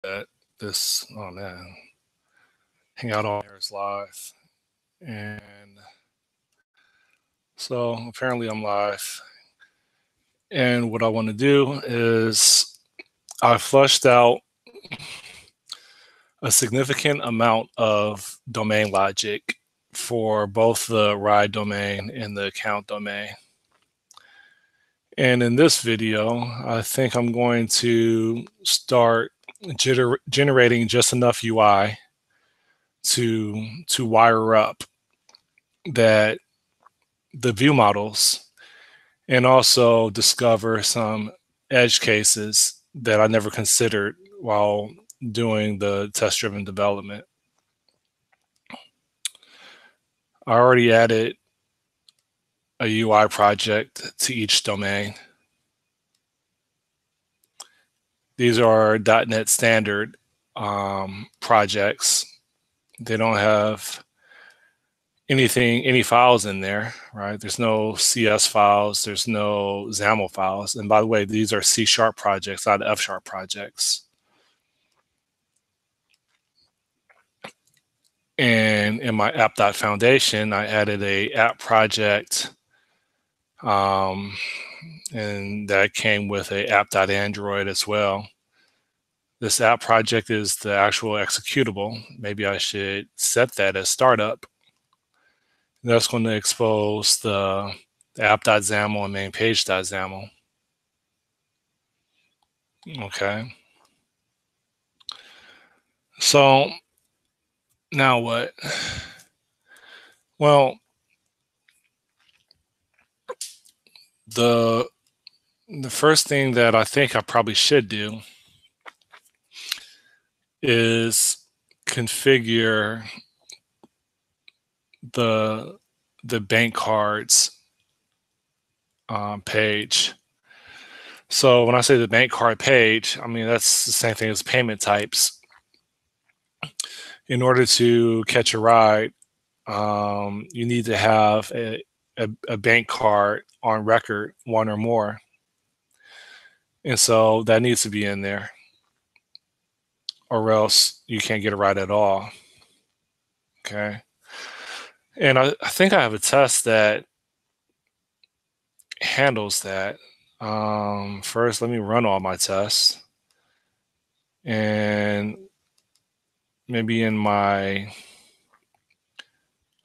that this, oh man, Hangout on here is live. And so apparently I'm live. And what I want to do is I flushed out a significant amount of domain logic for both the ride domain and the account domain. And in this video, I think I'm going to start generating just enough UI to wire up that the view models and also discover some edge cases that I never considered while doing the test-driven development. I already added a UI project to each domain. These are .NET Standard projects. They don't have any files in there, right? There's no CS files, there's no XAML files. And by the way, these are C# projects, not F# projects. And in my app.foundation, I added a app project, and that came with a app.android as well. This app project is the actual executable. Maybe I should set that as startup. That's going to expose the app.xaml and main page.xaml. Okay. So now what? Well, the first thing that I think I probably should do is configure the bank cards page. So when I say the bank card page, I mean that's the same thing as payment types. In order to catch a ride, you need to have a bank card on record, one or more. And so that needs to be in there, or else you can't get a ride at all. Okay. And I think I have a test that handles that. First, let me run all my tests. And maybe in my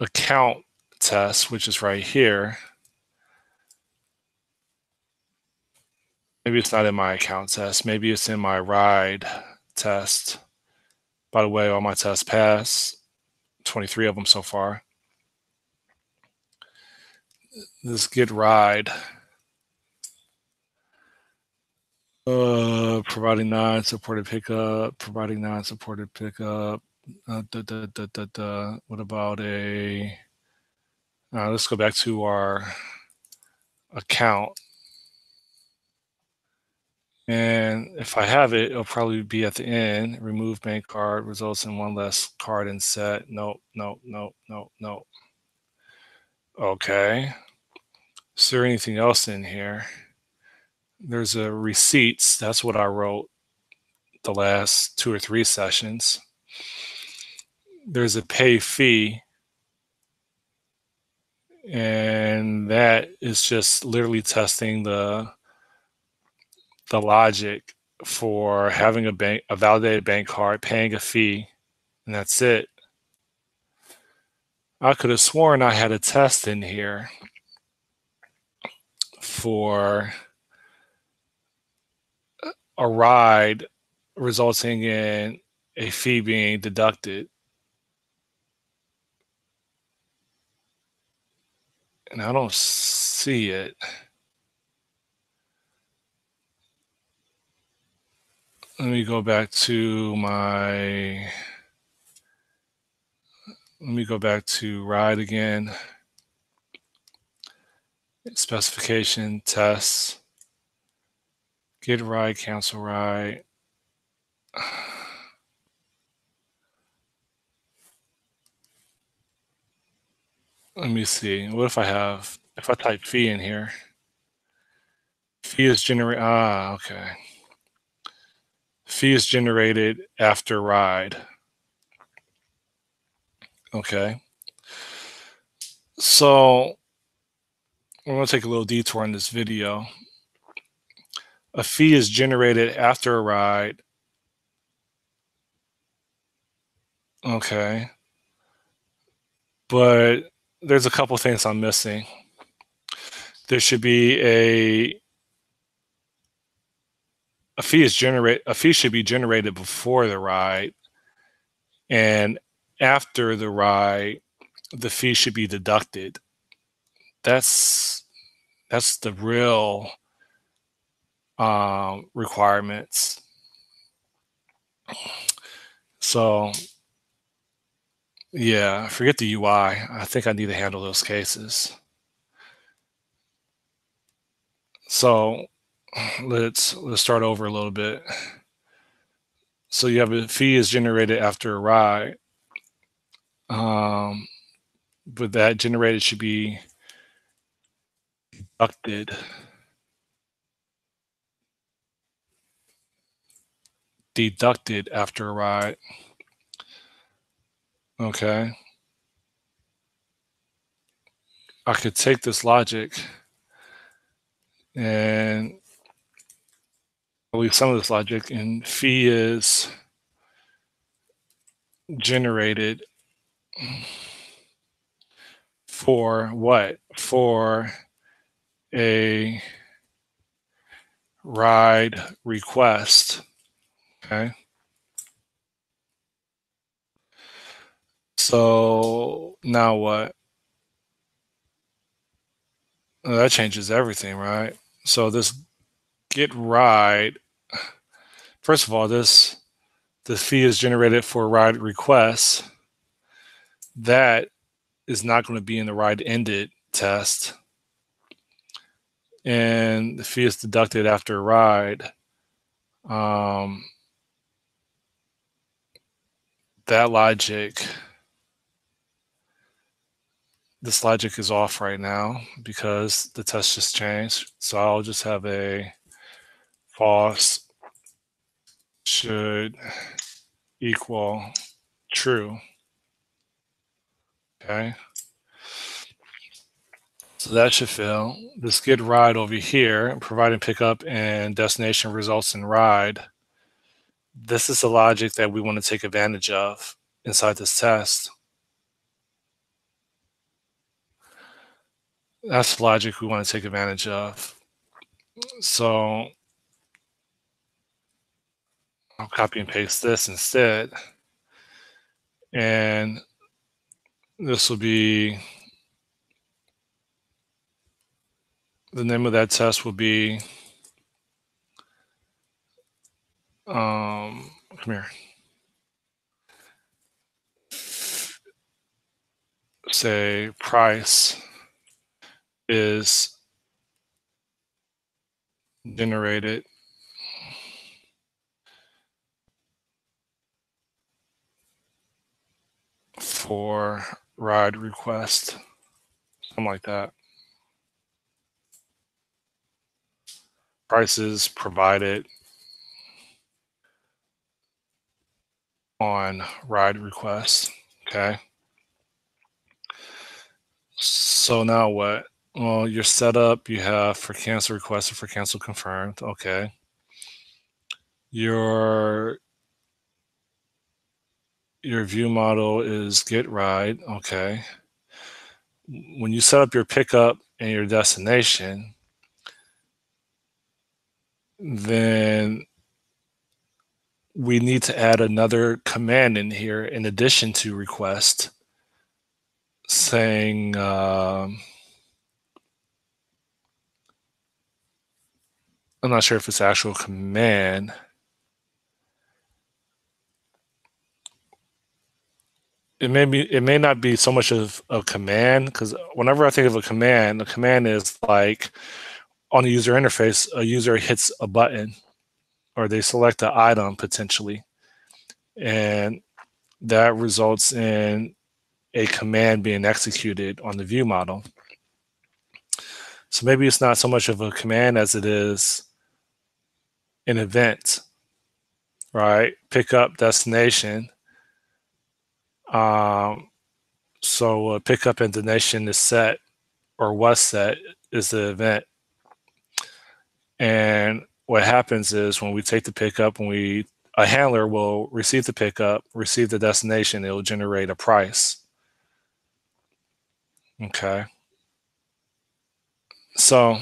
account test, which is right here, maybe it's not in my account test. Maybe it's in my ride test. By the way, all my tests pass, 23 of them so far. This get ride. Providing non-supported pickup, providing non-supported pickup. What about a, let's go back to our account. And if I have it, it'll probably be at the end. Remove bank card results in one less card in set. Nope, nope, nope, nope, nope. Okay. Is there anything else in here? There's a receipts. That's what I wrote the last 2 or 3 sessions. There's a pay fee. And that is just literally testing the logic for having a validated bank card, paying a fee, and that's it. I could have sworn I had a test in here for a ride resulting in a fee being deducted. And I don't see it. Let me go back to my, let me go back to ride again. Specification, tests, get ride, cancel ride. Let me see. What if I type fee in here? Fee is generate. Okay. fee is generated after ride. Okay. So I'm going to take a little detour in this video. A fee is generated after a ride. Okay. But there's a couple things I'm missing. There should be a fee should be generated before the ride, and after the ride, the fee should be deducted. That's the real requirements. So yeah, forget the UI. I think I need to handle those cases. So let's start over a little bit. So you have a fee is generated after a ride. But that generated should be deducted after a ride. Okay. I could take this logic and I'll leave some of this logic, and fee is generated for what? For a ride request. Okay. So now what? That changes everything, right? So this get ride, first of all, the fee is generated for ride requests. That is not going to be in the ride ended test. And the fee is deducted after a ride. That logic, this logic is off right now because the test just changed. So I'll just have a false should equal true. Okay. So that should fail. This get ride over here, providing pickup and destination results in ride. This is the logic that we want to take advantage of inside this test. That's the logic we want to take advantage of. So I'll copy and paste this instead. And this will be, the name of that test will be, come here. Say price is generated for ride request, something like that. Prices provided on ride request. Okay. So now what? Well, your setup you have for cancel request and for cancel confirmed. Okay. Your view model is get ride. Okay. When you set up your pickup and your destination, then we need to add another command in here in addition to request, saying I'm not sure if it's actual command. It may not be so much of a command, because whenever I think of a command is like on the user interface, a user hits a button or they select an item potentially, and that results in a command being executed on the view model. So maybe it's not so much of a command as it is an event, right? Pickup destination. So pickup and destination is set or was set is the event. And what happens is when we take the pickup, a handler will receive the pickup, receive the destination, it will generate a price. Okay. So,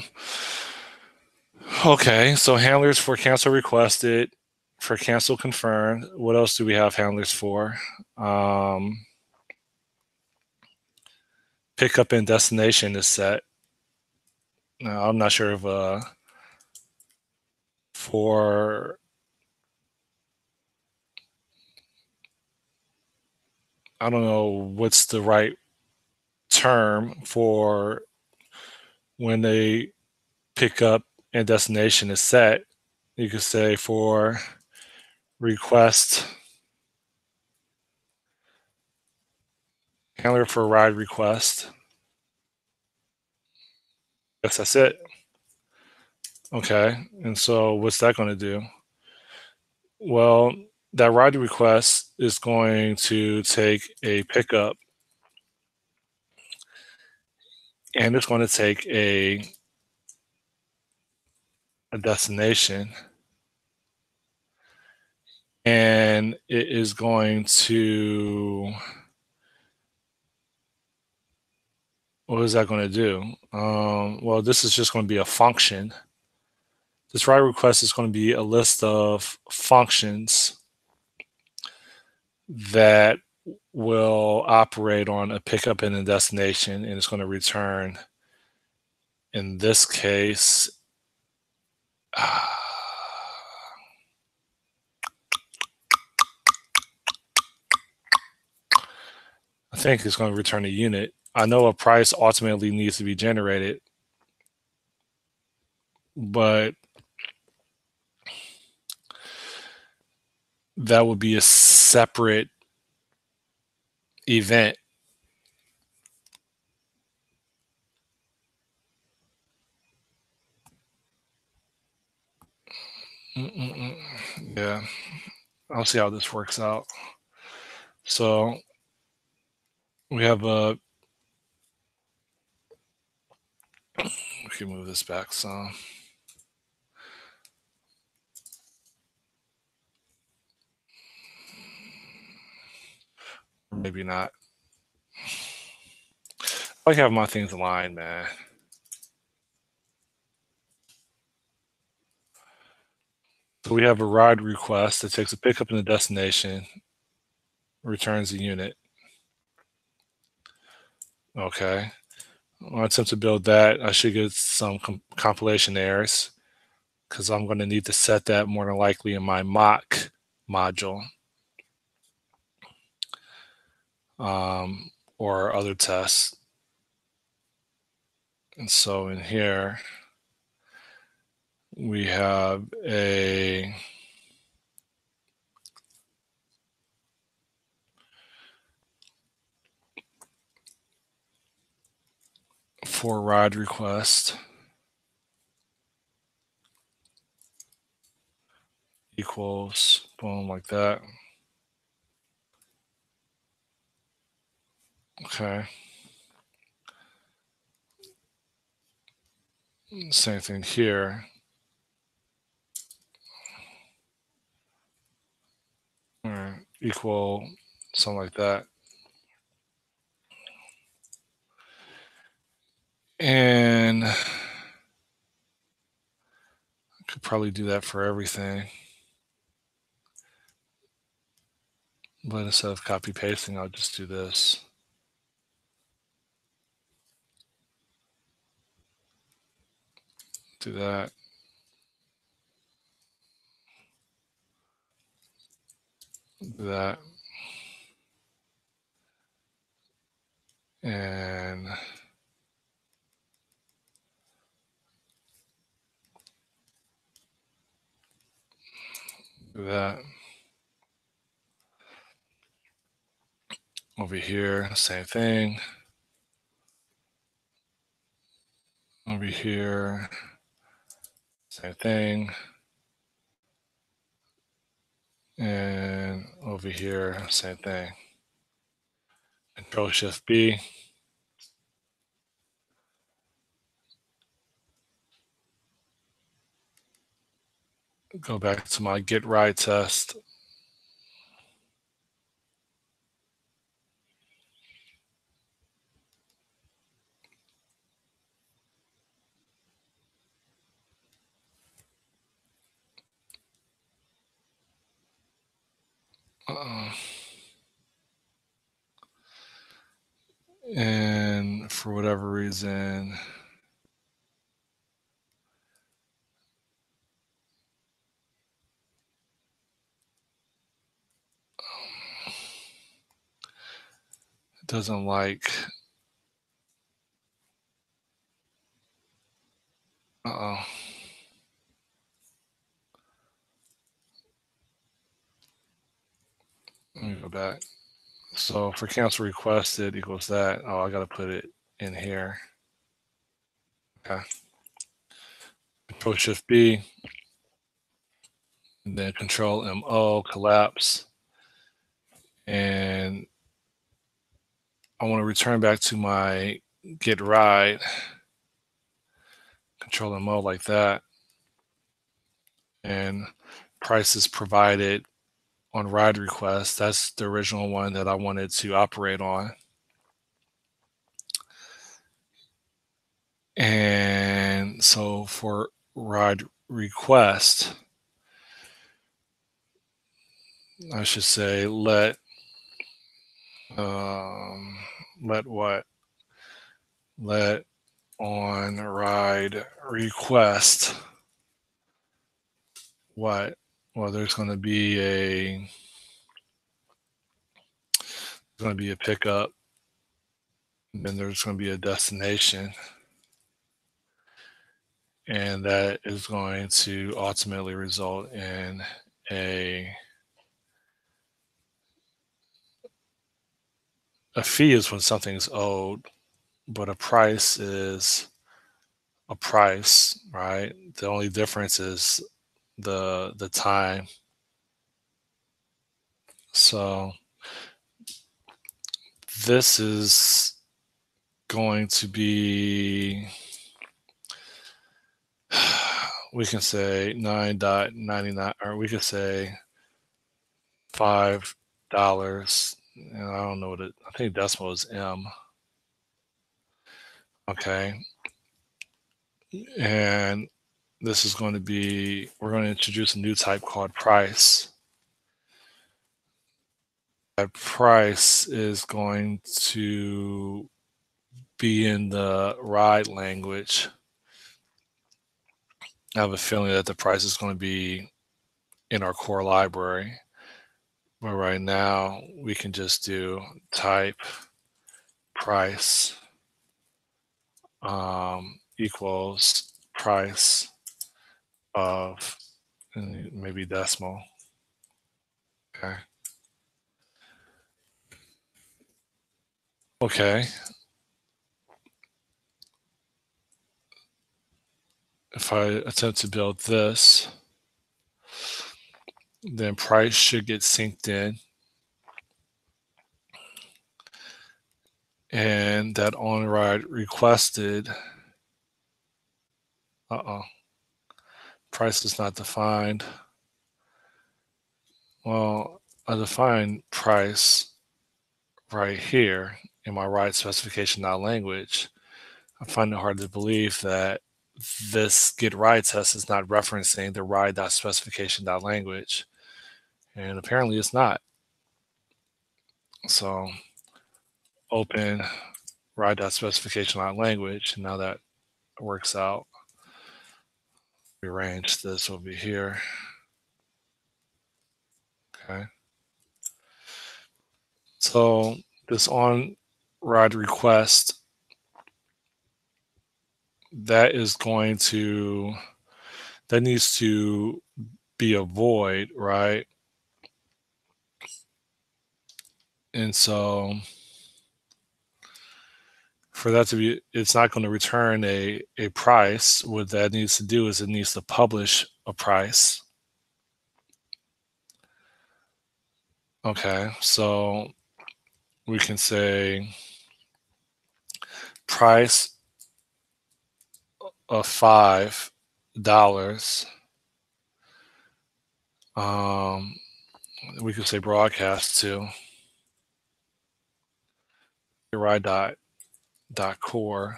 so handlers for cancel requested, for cancel confirmed. What else do we have handlers for? Pickup and destination is set. Now, I'm not sure if for I don't know what's the right term for when they pick up and destination is set. You could say for request handler for ride request. Yes, that's it. Okay. And so what's that going to do? Well, that ride request is going to take a pickup and it's going to take a destination and it is going to what is that going to do? Well, this is just going to be a function. This ride request is going to be a list of functions that will operate on a pickup and a destination, and it's going to return, in this case, I think it's going to return a unit. I know a price ultimately needs to be generated, but that would be a separate event. Yeah, I'll see how this works out. So we have a. We can move this back some. Maybe not. I like having my things aligned, man. So we have a ride request that takes a pickup and a destination, returns a unit. Okay. When I attempt to build that, I should get some compilation errors because I'm going to need to set that more than likely in my mock module or other tests. And so in here, we have a for ride request equals boom like that. Okay. Same thing here. Equal something like that. And I could probably do that for everything. But instead of copy pasting, I'll just do this. Do that. Do that. And do that. Over here, same thing. Over here, same thing. And over here, same thing. Control Shift B. Go back to my get ride test. And for whatever reason, it doesn't like, let me go back. So for cancel requested equals that. Oh, I got to put it in here. Okay. Control Shift B, and then Control MO, collapse. And I want to return back to my get ride. Control MO like that. And price is provided on ride request. That's the original one that I wanted to operate on. And so for ride request, I should say let what? Let on ride request what? Well, there's going to be a pickup, and then there's going to be a destination, and that is going to ultimately result in a fee is when something's owed, but a price is a price, right? The only difference is the time. So this is going to be, we can say 9.99, or we could say $5. And I don't know what I think decimal is M. Okay. And this is going to be, we're going to introduce a new type called price. That price is going to be in the ride language. I have a feeling that the price is going to be in our core library. But right now, we can just do type price equals price of, and maybe decimal. Okay. Okay. If I attempt to build this, then price should get synced in. And that on ride requested, price is not defined. Well, I define price right here in my ride specification language. I find it hard to believe that this get ride test is not referencing the ride.specification language, and apparently it's not. So open ride.specification language, and now that works out. Rearrange this over here. Okay. So this on ride request, that needs to be a void, right? And so for that to be, it's not going to return a price. What that needs to do is it needs to publish a price. Okay, so we can say price of $5. We could say broadcast to ride dot core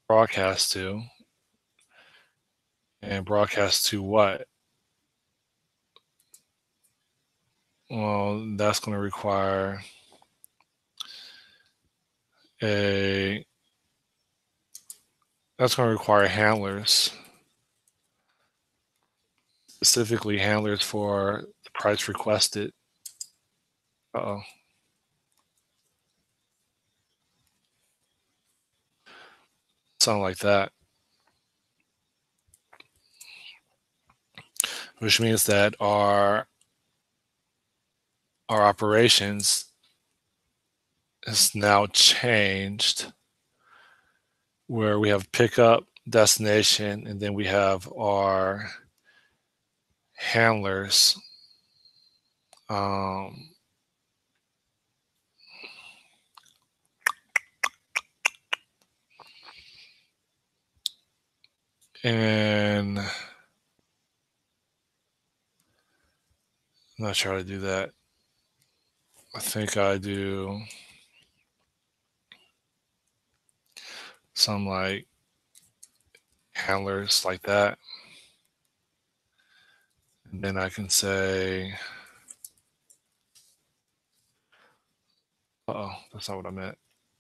broadcast to, and broadcast to what? Well, that's going to require a handlers, specifically handlers for the price requested. Uh-oh. Something like that. Which means that our operations is now changed, where we have pickup, destination, and then we have our handlers. Um, and I'm not sure how to do that. I think I do some like handlers like that. And then I can say, uh-oh, that's not what I meant.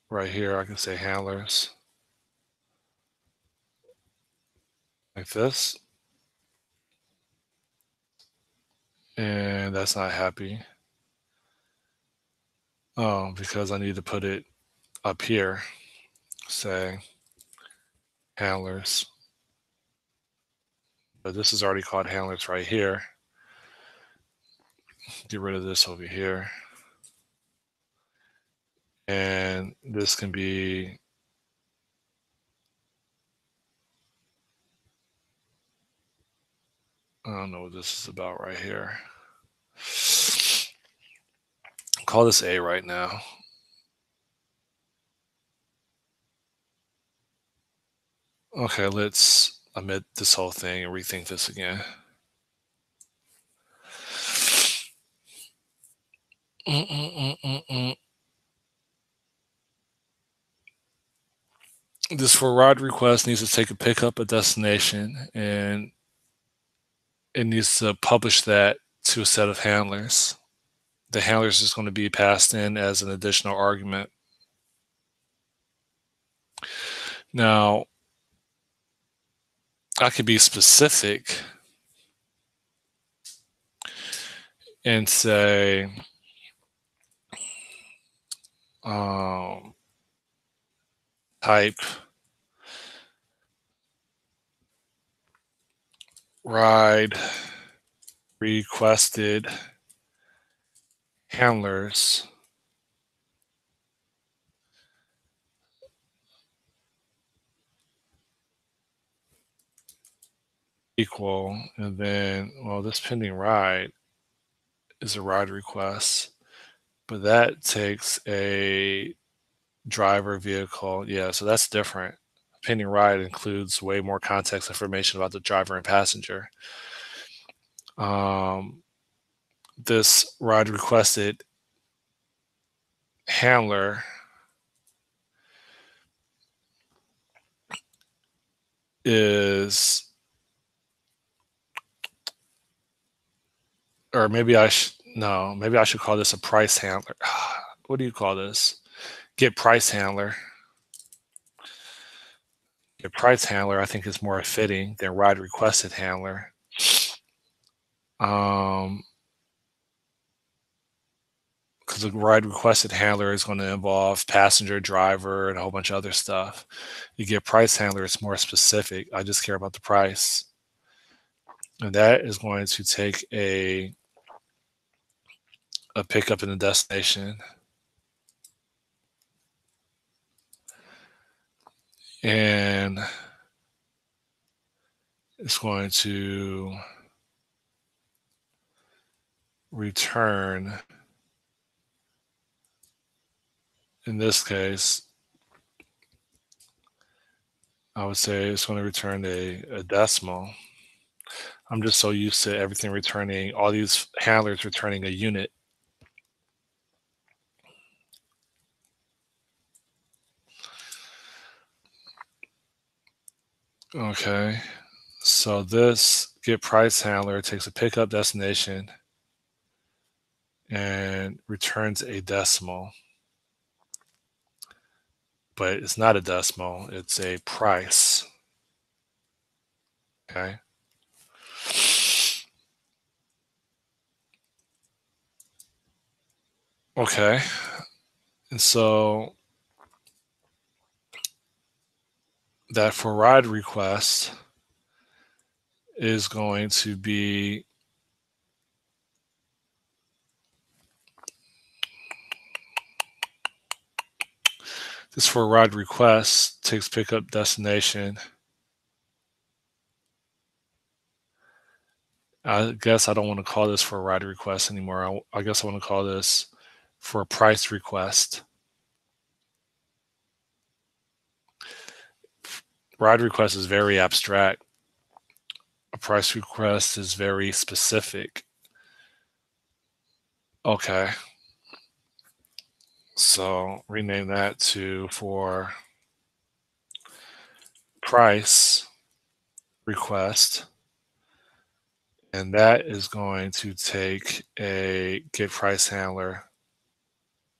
Right here, I can say handlers like this. And that's not happy. Oh, because I need to put it up here, say handlers. But this is already called handlers right here. Get rid of this over here. And this can be, I don't know what this is about right here. Call this A right now. Okay, let's omit this whole thing and rethink this again. This for ride request needs to take a pickup a destination, and it needs to publish that to a set of handlers. The handlers is going to be passed in as an additional argument. Now, I could be specific and say, type ride requested handlers equal, and then, well, this pending ride is a ride request, but that takes a driver vehicle. Yeah, so that's different. Pending ride includes way more context information about the driver and passenger. This ride requested handler is, or maybe I should, no, maybe I should call this a price handler. What do you call this? Get price handler. Get price handler, I think, is more fitting than ride requested handler. Because the ride requested handler is going to involve passenger, driver, and a whole bunch of other stuff. You get price handler, it's more specific. I just care about the price. And that is going to take a pickup in the destination. And it's going to return in this case, I would say it's going to return a decimal. I'm just so used to everything returning, all these handlers returning a unit. Okay, so this get price handler takes a pickup destination and returns a decimal. But it's not a decimal, it's a price. Okay. Okay. And so that for ride request is going to be this for ride request takes pickup destination. I guess I don't want to call this for a ride request anymore. I guess I want to call this for a price request. Ride request is very abstract. A price request is very specific. Okay. So rename that to for price request. And that is going to take a get price handler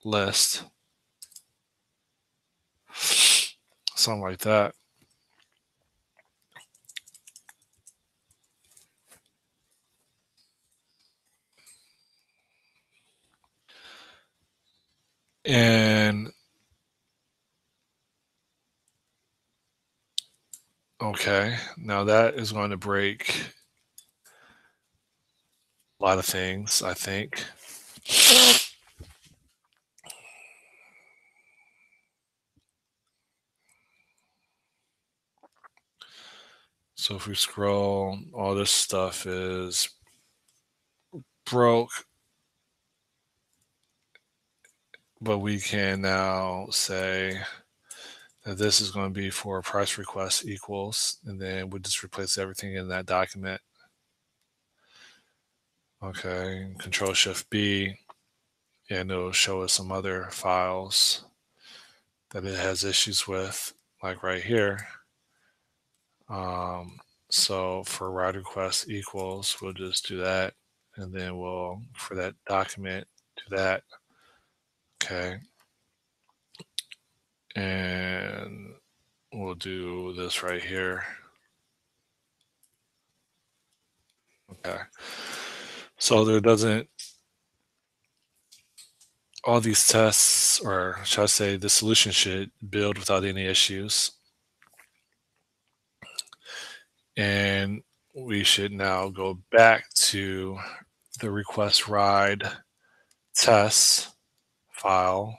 list, something like that. And okay, now that is going to break a lot of things, I think. So if we scroll, all this stuff is broke, but we can now say that this is going to be for price request equals, and then we'll just replace everything in that document. Okay, Control Shift B, and it'll show us some other files that it has issues with, like right here. So for ride request equals, we'll just do that, and then we'll, for that document, do that. Okay. And we'll do this right here. Okay. So there doesn't, all these tests, or should I say the solution should build without any issues. And we should now go back to the request ride test file,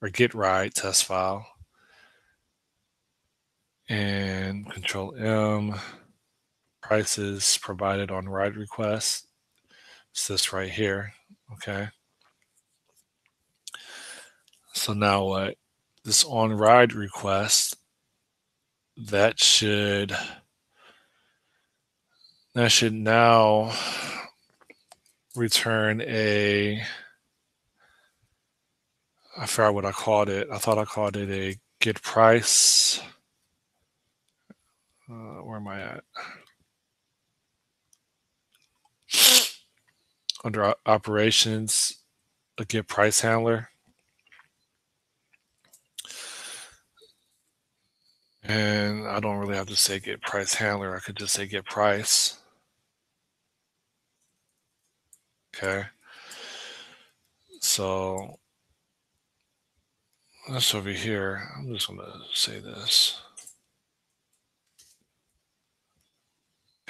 or get ride test file, and Control M, prices provided on ride request. It's this right here. Okay. So now what? This on ride request, that should now return a, I forgot what I called it. I thought I called it a get price. Where am I at? Under operations, a get price handler. And I don't really have to say get price handler. I could just say get price. Okay. So that's over here. I'm just going to say this.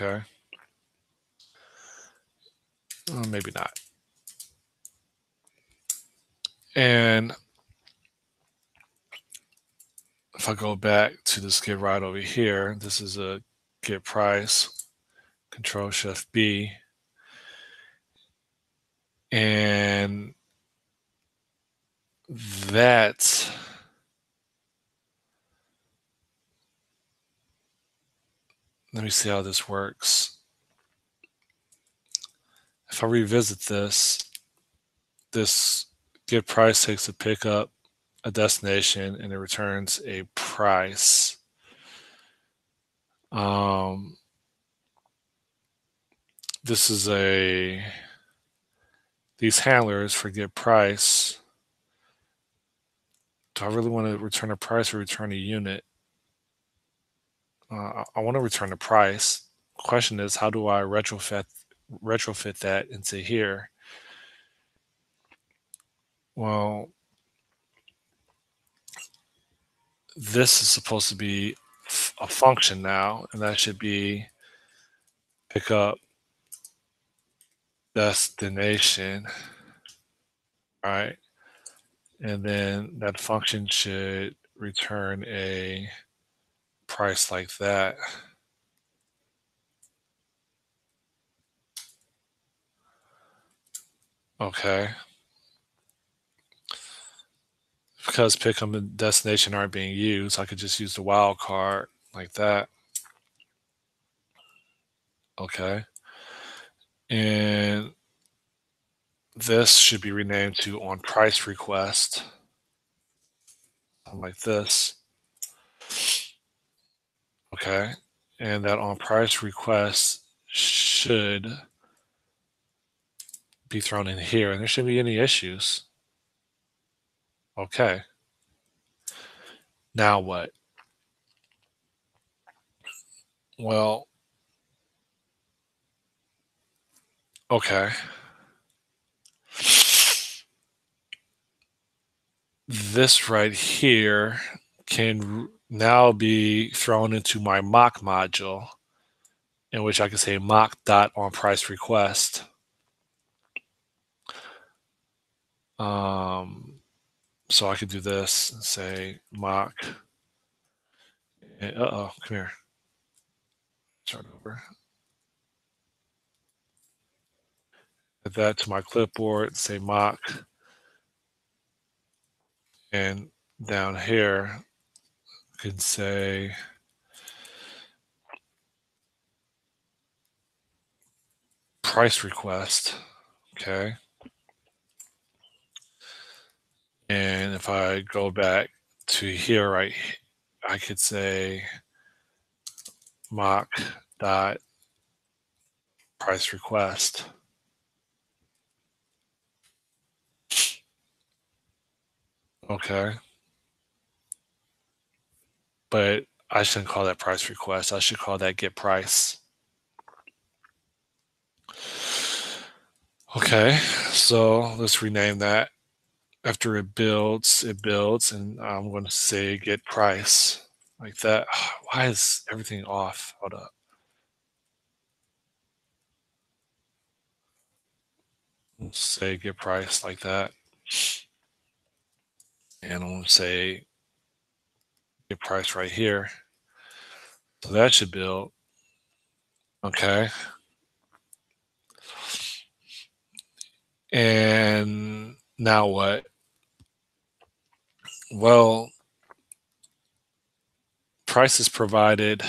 Okay. Maybe not. And if I go back to this get ride over here, this is a get price, Control Shift B. And that, let me see how this works. If I revisit this get price takes a pickup, a destination, and it returns a price. This is these handlers for get price. Do I really want to return a price or return a unit? I want to return a price. Question is, how do I retrofit that into here? Well, this is supposed to be a function now, and that should be pickup destination, right? And then that function should return a price like that. Okay. Because pickup and destination aren't being used, I could just use the wildcard like that. Okay. And this should be renamed to on price request. Like this. Okay. And that on price request should be thrown in here, and there shouldn't be any issues. Okay. Now what? Well, okay. This right here can now be thrown into my mock module, in which I can say mock.onPriceRequest. So I could do this and say mock. Uh-oh, come here. Start over. Add that to my clipboard, say mock. And down here, I can say price request. Okay. And if I go back to here, right, I could say mock dot price request. Okay. But I shouldn't call that price request. I should call that get price. Okay, so let's rename that. After it builds, and I'm going to say get price like that. Why is everything off? Hold up. Let's say get price like that. And I'm going to say get price right here. So that should build. Okay. And now what? Well, price is provided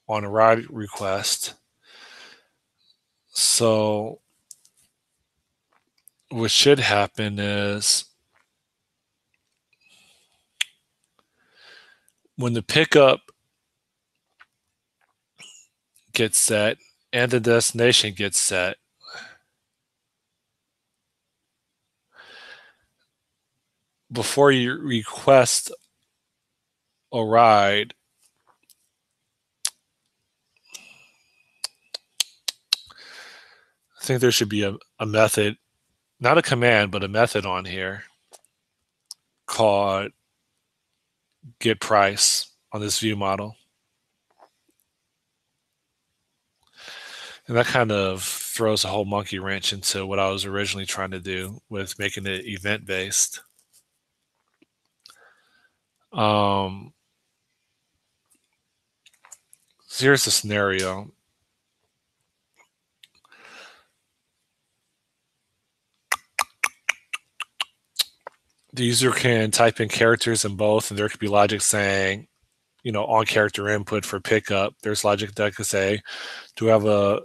on a ride request. So what should happen is when the pickup gets set and the destination gets set, before you request a ride, I think there should be a method, not a command, but a method on here called get price on this view model. And that kind of throws a whole monkey wrench into what I was originally trying to do with making it event based. So here's the scenario. the user can type in characters in both, and there could be logic saying, on character input for pickup, there's logic that could say, do I have a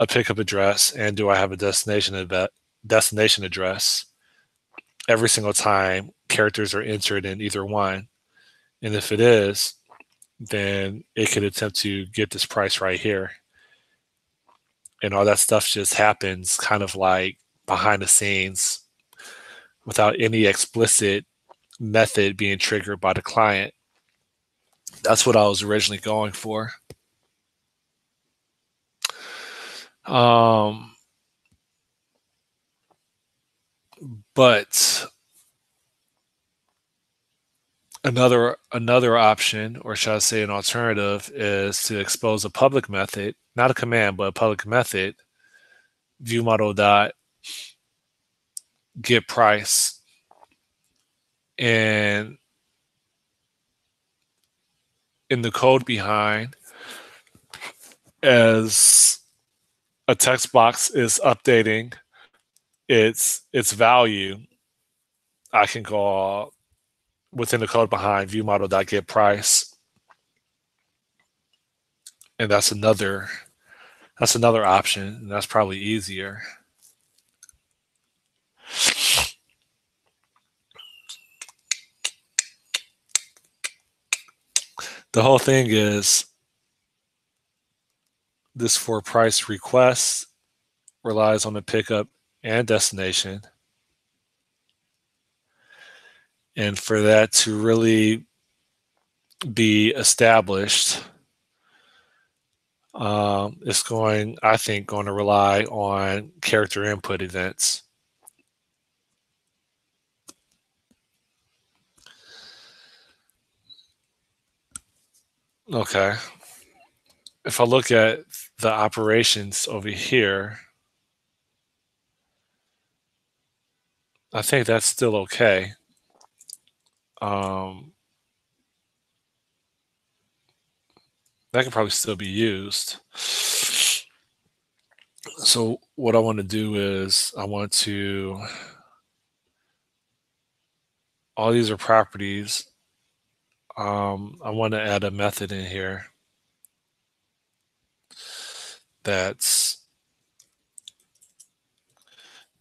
pickup address and do I have a destination address? Every single time characters are entered in either one. And if it is, then it could attempt to get this price right here. And all that stuff just happens kind of like behind the scenes without any explicit method being triggered by the client. That's what I was originally going for. But another option, or should I say an alternative, is to expose a public method, not a command, but a public method, viewModel dot get price, and in the code behind, as a text box is updating its value, I can call within the code behind viewModel.get price, and that's another option, and that's probably easier. The whole thing is this for price request relies on the pickup and destination. And for that to really be established, it's going to rely on character input events. Okay. If I look at the operations over here, I think that's still okay. That can probably still be used. So what I want to do is all these are properties. I want to add a method in here that's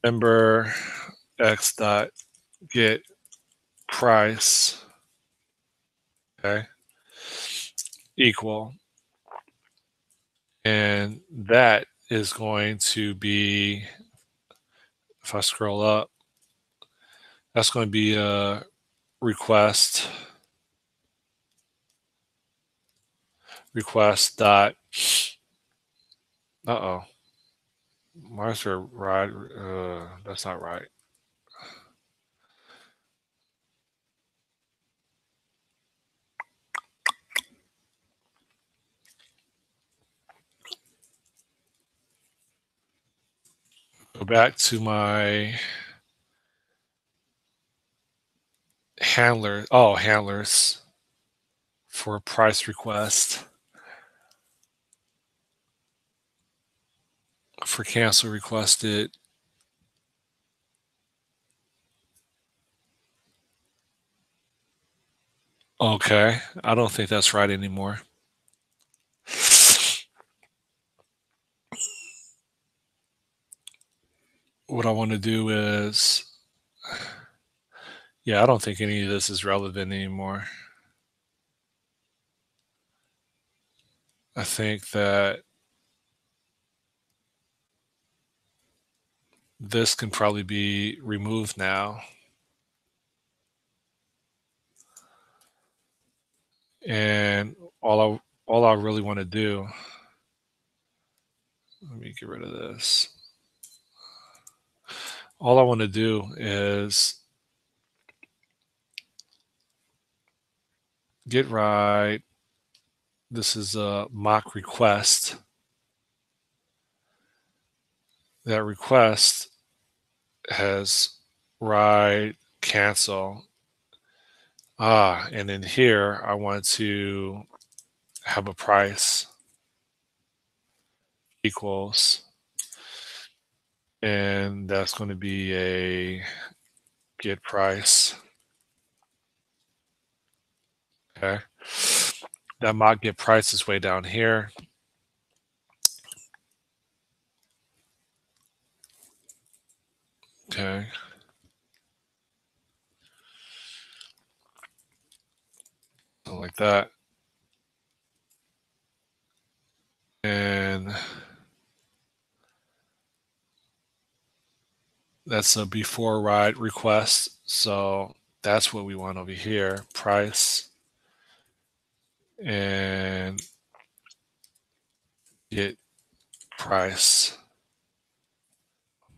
member x dot get price, okay, equal, and that is going to be, if I scroll up, that's going to be a request dot, why is there right? That's not right. Go back to my handlers for price request. For cancel requested, okay, I don't think that's right anymore. What I want to do is, yeah, I don't think any of this is relevant anymore. I think that this can probably be removed now. And all I really want to do, let me get rid of this. All I want to do is get right. This is a mock request. That request has write cancel. And in here, I want to have a price equals, and that's going to be a get price. Okay. That mock get price is way down here. Okay. Something like that. And that's a before ride request. So that's what we want over here. Price and get price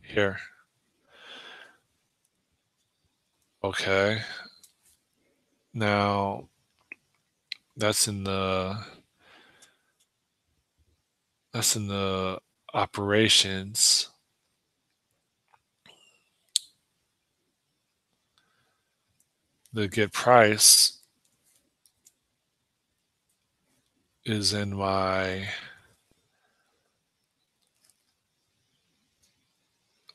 here. Okay. Now that's in the operations. The get price is in my,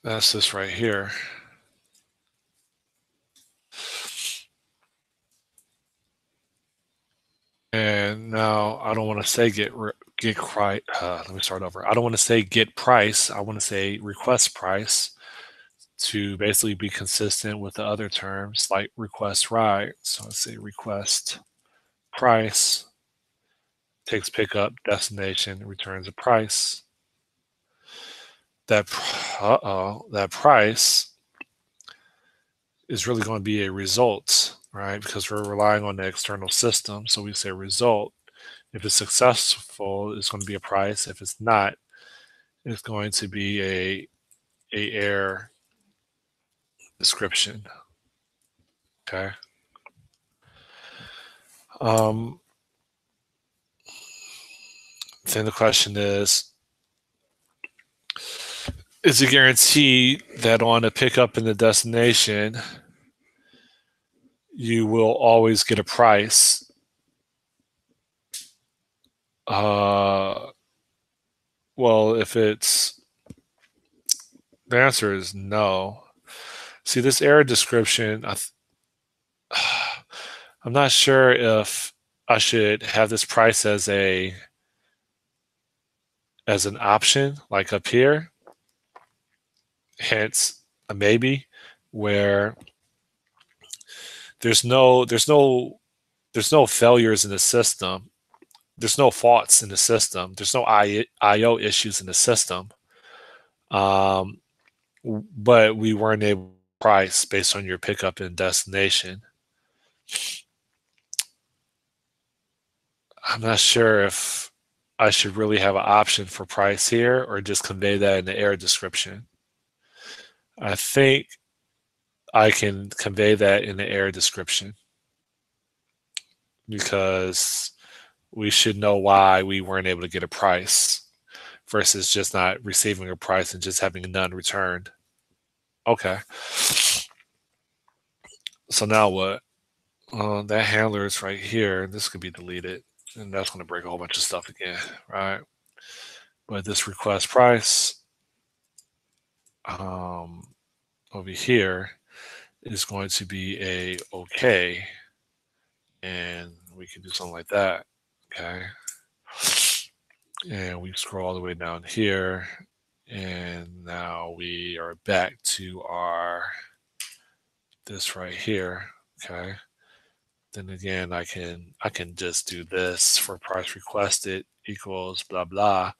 that's this right here. And now I don't want to say get price. Let me start over. I don't want to say get price. I want to say request price to basically be consistent with the other terms like request ride. So let's say request price, takes pickup, destination, returns a price. That that price is really going to be a result, right? Because we're relying on the external system. So we say result. If it's successful, it's going to be a price. If it's not, it's going to be a error description. Okay. Um, then the question is it guaranteed that on a pickup and the destination, you will always get a price? Well, if it's, the answer is no. See, this error description, I'm not sure if I should have this price as an option, like up here. Hence, a maybe, where there's no failures in the system. There's no faults in the system. There's no IO issues in the system. But we weren't able to price based on your pickup and destination. I'm not sure if I should really have an option for price here or just convey that in the error description. I think I can convey that in the error description because we should know why we weren't able to get a price versus just not receiving a price and just having none returned. Okay. So now what? That handler is right here. This could be deleted, and that's going to break a whole bunch of stuff again, right? But this request price over here is going to be a okay, and we can do something like that, okay? And we scroll all the way down here, and now we are back to our this right here, okay? Then again, I can just do this for price requested equals blah blah,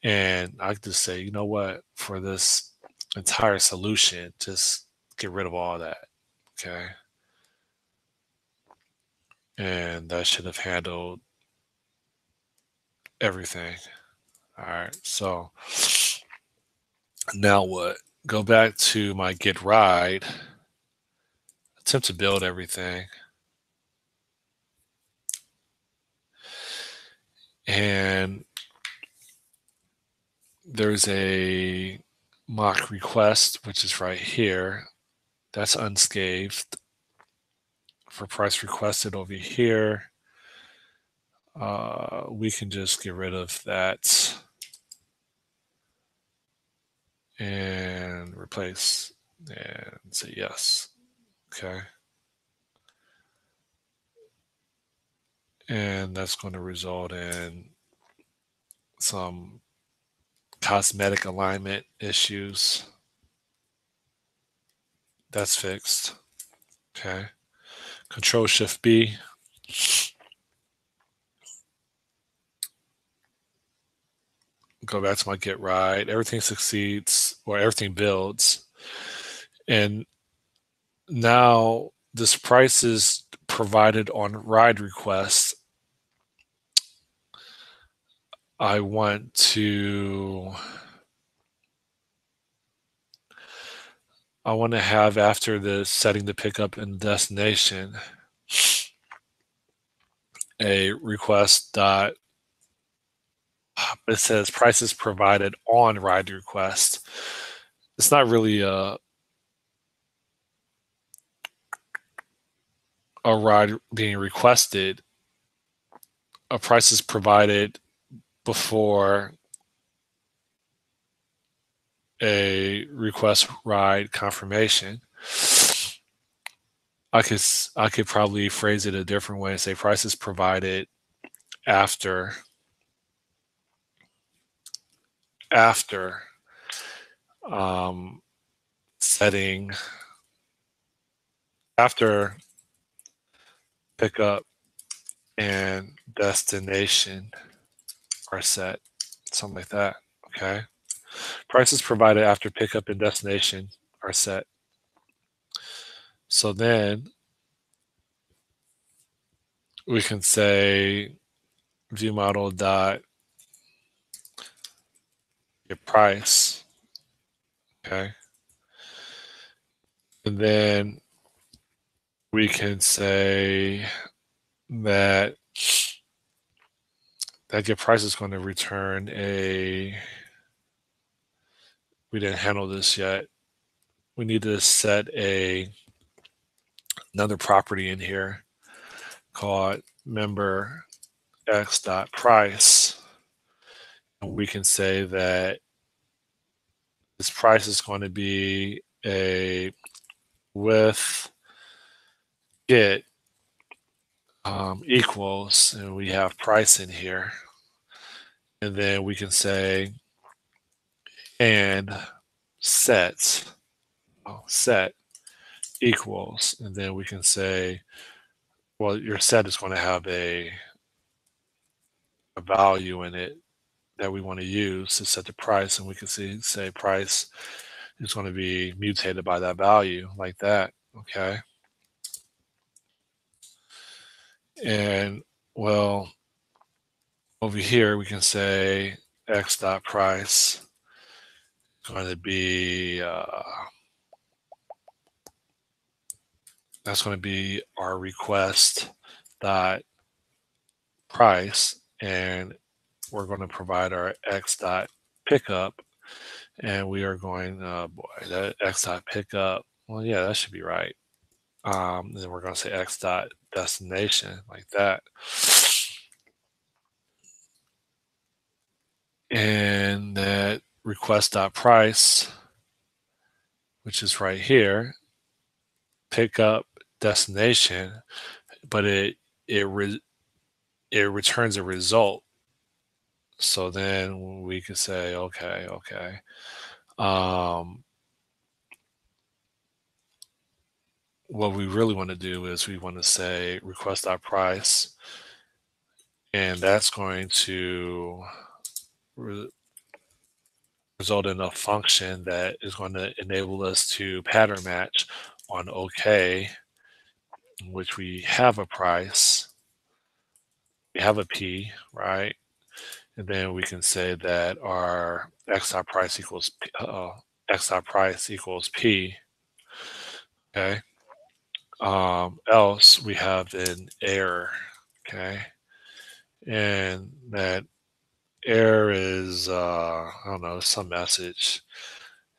and I can just say, you know what, for this entire solution, just get rid of all that, okay? And that should have handled everything. All right, so now what? Go back to my get ride, attempt to build everything. And there's a mock request, which is right here. That's unscathed. For price requested over here, we can just get rid of that and replace and say yes. Okay. And that's going to result in some cosmetic alignment issues. That's fixed. Okay. Control Shift B. Go back to my get right. Everything succeeds or everything builds. And now this price is provided on ride request. I want to have after the setting the pickup and destination a request dot. It says prices provided on ride request. It's not really a ride being requested. A price is provided before a request ride confirmation. I could probably phrase it a different way and say price is provided after um, setting after pickup and destination are set, something like that. Okay. Prices provided after pickup and destination are set. So then we can say view model dot get price. Okay. And then we can say that get price is going to return a, we didn't handle this yet. We need to set another property in here called member x dot price. And we can say that this price is going to be a with get equals, and we have price in here. And then we can say and set equals, and then we can say, well, your set is going to have a value in it that we want to use to set the price, and we can say price is going to be mutated by that value like that. Okay. And well, over here we can say x dot price is going to be that's going to be our request dot price, and we're going to provide our x dot pickup, and we are going, boy, that x dot pickup. Well, yeah, that should be right. Then we're going to say x dot destination like that. And that request dot price, which is right here, pickup destination, but it returns a result. So then we can say, okay. What we really want to do is we want to say request.price, and that's going to result in a function that is going to enable us to pattern match on OK, in which we have a price, we have a P, right? And then we can say that our x.price equals x.price equals P. Okay. Else we have an error. Okay. And that error is I don't know, some message.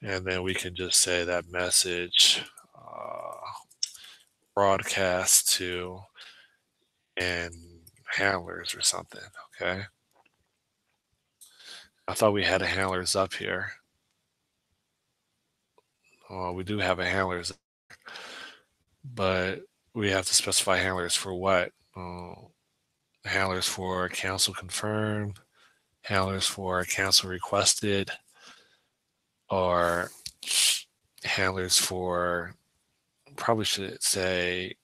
And then we can just say that message broadcast to and handlers or something. Okay. I thought we had a handlers up here. Well, we do have a handlers, but we have to specify handlers for what? Handlers for cancel confirmed, handlers for cancel requested, or handlers for, probably should say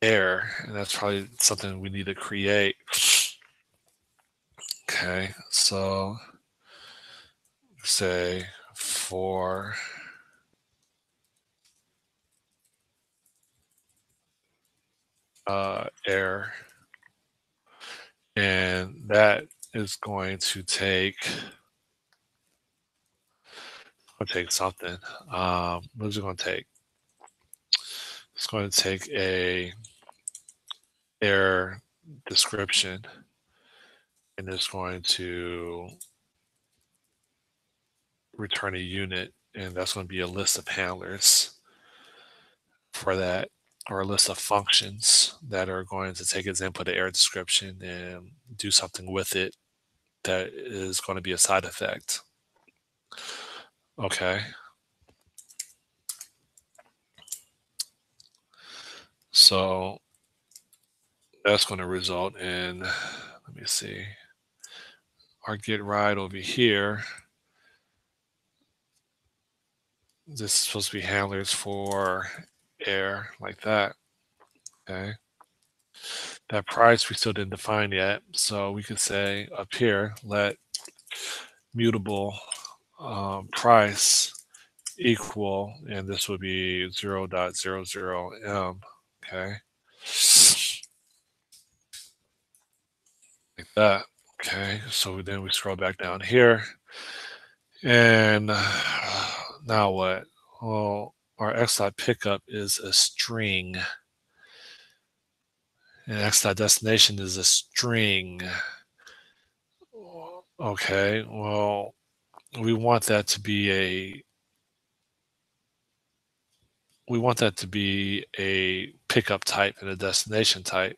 error, and that's probably something we need to create. Okay, so say for error, and that is going to take, something. What is it going to take? It's going to take a error description, and it's going to return a unit, and that's going to be a list of handlers for that, or a list of functions that are going to take its input error description and do something with it that is going to be a side effect. Okay. So that's going to result in, let me see, our get right over here. This is supposed to be handlers for air, like that. Okay. That price we still didn't define yet. So we could say up here, let mutable price equal, and this would be 0.00m. Okay. Like that. Okay. So then we scroll back down here. And now what? Well, our x.pickup is a string, and x.destination is a string. Okay, well, we want that to be a pickup type and a destination type.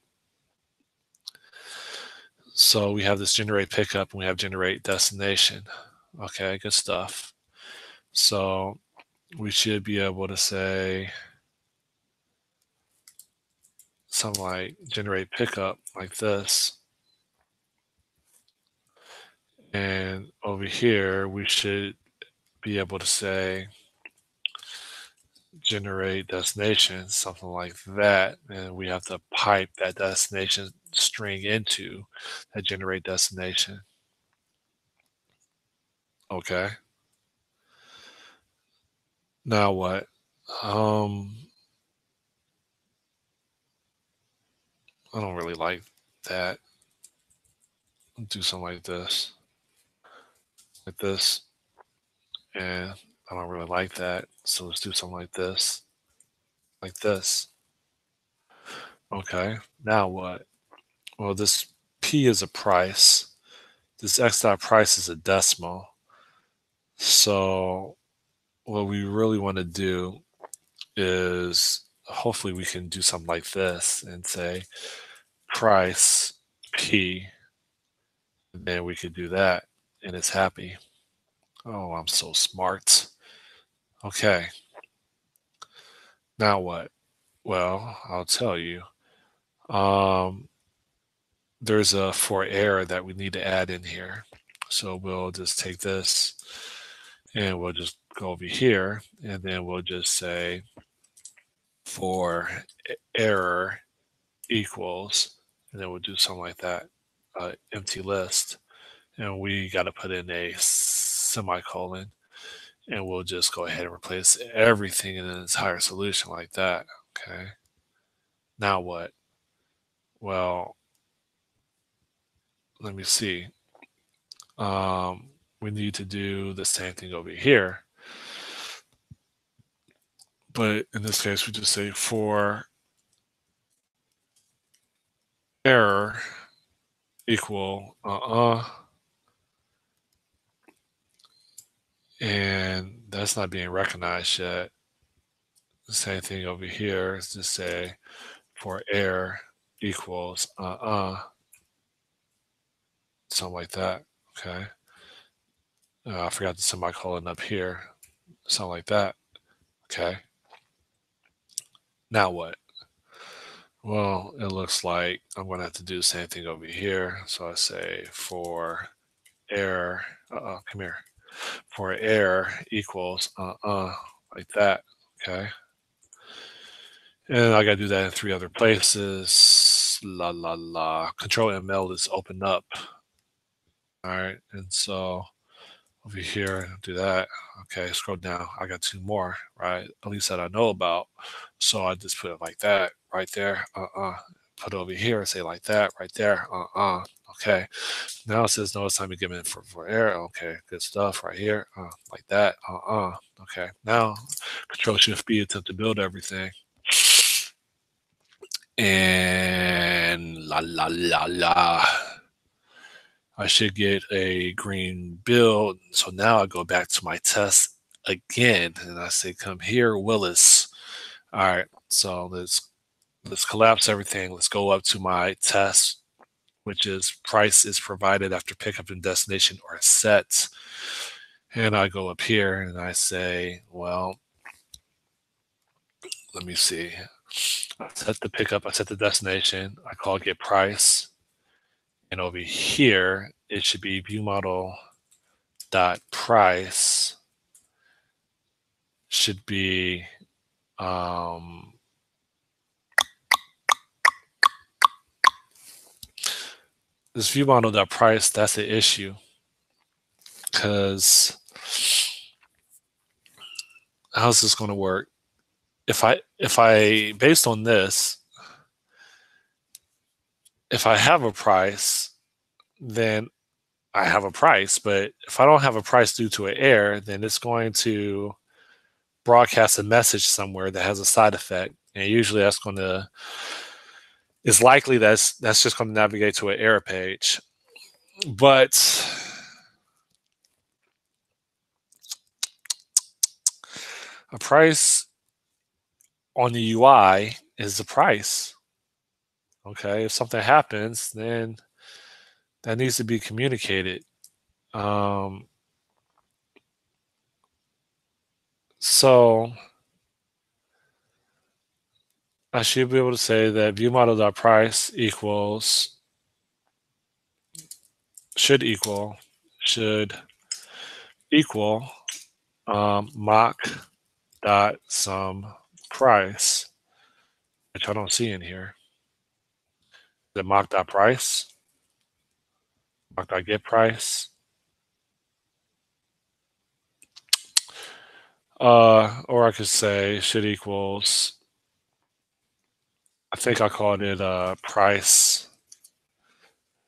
So we have this generate pickup and we have generate destination. Okay, good stuff. So we should be able to say something like generate pickup like this. And over here, we should be able to say generate destination, something like that. And we have to pipe that destination string into that generate destination. Okay. Now what? I don't really like that. Do something like this, and I don't really like that. So let's do something like this, like this. Okay. Now what? Well, this P is a price. This X dot price is a decimal. So what we really want to do is, hopefully we can do something like this and say price P, and then we could do that and it's happy. Oh, I'm so smart. Okay. Now what? Well, I'll tell you. Um, there's a for error that we need to add in here. So we'll just take this and we'll just go over here, and then we'll just say for error equals, and then we'll do something like that, empty list. And we got to put in a semicolon, and we'll just go ahead and replace everything in an entire solution like that. Okay. Now what? Well, let me see. We need to do the same thing over here. But in this case, we just say for error equal and that's not being recognized yet. The same thing over here is to say for error equals something like that. Okay. I forgot the semicolon up here, something like that. Okay. Now what? Well, it looks like I'm going to have to do the same thing over here. So I say for error, come here. For error equals, like that. Okay. And I got to do that in 3 other places. La, la, la. Control ML is open up. All right. And so over here, do that. Okay. Scroll down. I got 2 more, right? At least that I know about. So I just put it like that right there. Put it over here, say like that right there. Okay. Now it says no, it's time to give it for error. Okay. Good stuff right here. Like that. Okay. Now Control Shift B attempt to build everything. And la la la la. I should get a green build. So now I go back to my test again and I say, come here, Willis. All right. So let's collapse everything. Let's go up to my test, which is price is provided after pickup and destination are set. And I go up here and I say, well, let me see. I set the pickup, I set the destination, I call get price. And over here, it should be view model dot price should be this view model dot price. That's the issue because how's this going to work? If I based on this, if I have a price, then I have a price. But if I don't have a price due to an error, then it's going to broadcast a message somewhere that has a side effect, and usually that's going to it's likely that's just going to navigate to an error page. But a price on the UI is the price. Okay, if something happens, then that needs to be communicated. So I should be able to say that viewModel.price equals should equal mock.sum_price, which I don't see in here. The mock.price, mock.getPrice. Or I could say should equals, I think I called it price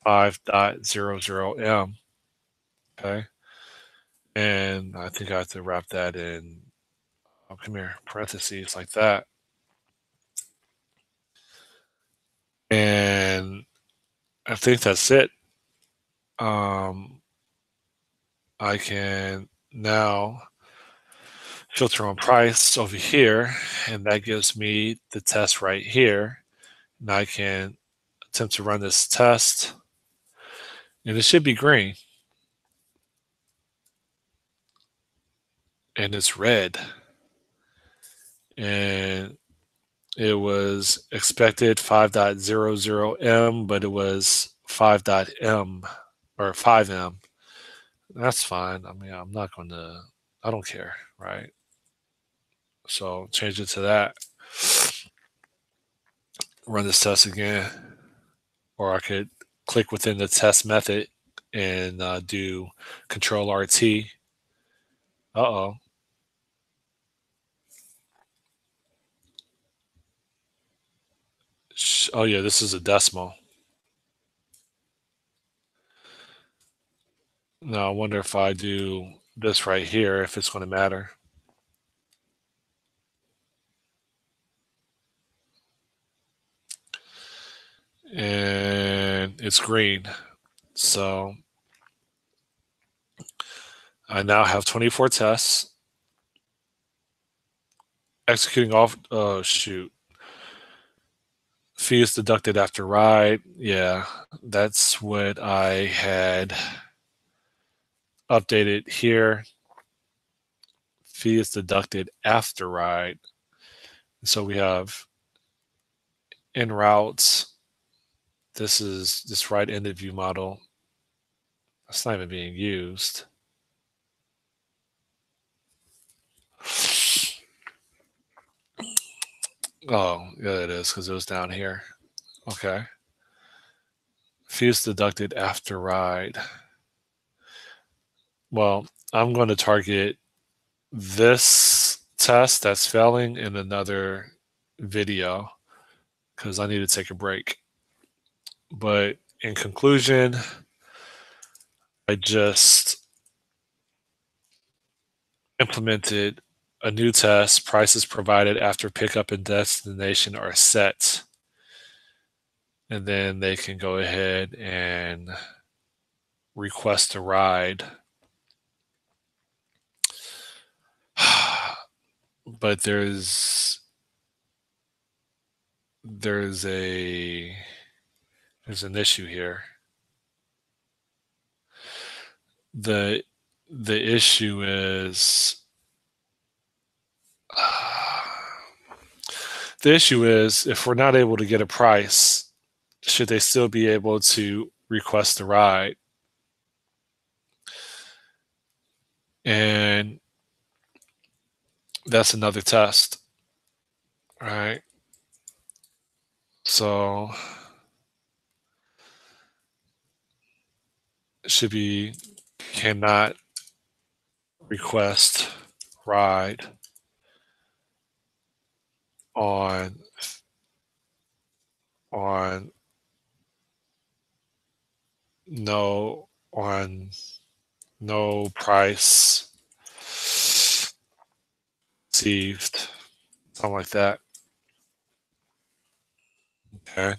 5.00m. Okay. And I think I have to wrap that in, come here, parentheses like that. And I think that's it. I can now filter on price over here, and that gives me the test right here. And I can attempt to run this test, and it should be green. And it's red. And it was expected 5.00m, but it was 5.m or 5m. That's fine. I mean, I'm not going to, I don't care, right? So change it to that. Run this test again. Or I could click within the test method and do Control RT. Uh-oh. Oh yeah, this is a decimal. Now I wonder if I do this right here, if it's going to matter. And it's green. So I now have 24 tests. Executing off, oh shoot. Fees deducted after ride. Yeah, that's what I had updated here. fee is deducted after ride. So we have en routes. This is this ride ended view model. That's not even being used. Oh, yeah, it is because it was down here. Okay. Fee is deducted after ride. Well, I'm going to target this test that's failing in another video because I need to take a break. But in conclusion, I just implemented a new test. Prices provided after pickup and destination are set. And then they can go ahead and request a ride. But there's an issue here. The issue is if we're not able to get a price, should they still be able to request a ride? And that's another test, right? So should be cannot request ride on no price received, something like that. Okay.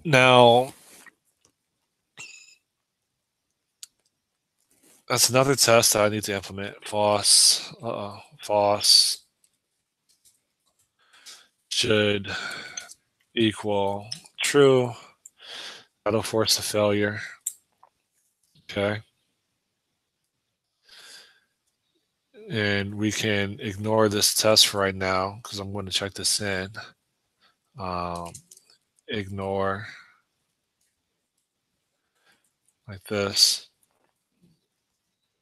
Now that's another test that I need to implement. False should equal true. That'll force a failure. Okay. And we can ignore this test for right now because I'm going to check this in. Ignore like this.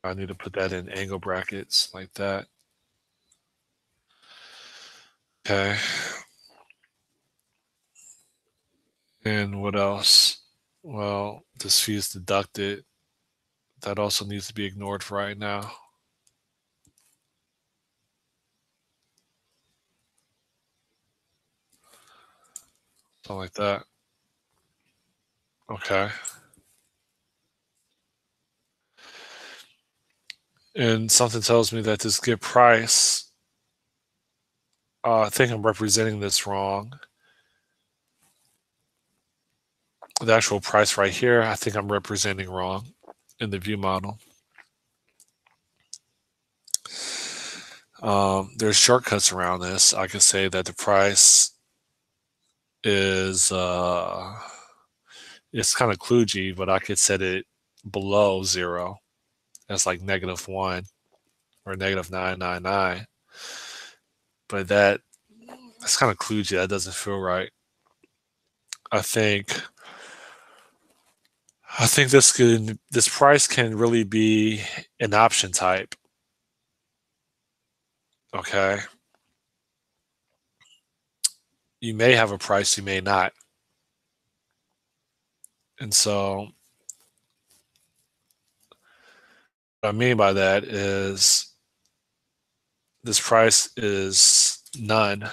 I need to put that in angle brackets like that. Okay. And what else? Well, this fee is deducted. That also needs to be ignored for right now. Something like that. Okay. And something tells me that this get price, I think I'm representing this wrong. The actual price right here, I think I'm representing wrong in the view model. There's shortcuts around this. I could say that the price is it's kind of kludgy, but I could set it below 0. That's like -1 or -999. But that's kind of kludgy. That doesn't feel right. I think this price can really be an option type. Okay. You may have a price, you may not. And so what I mean by that is this price is none.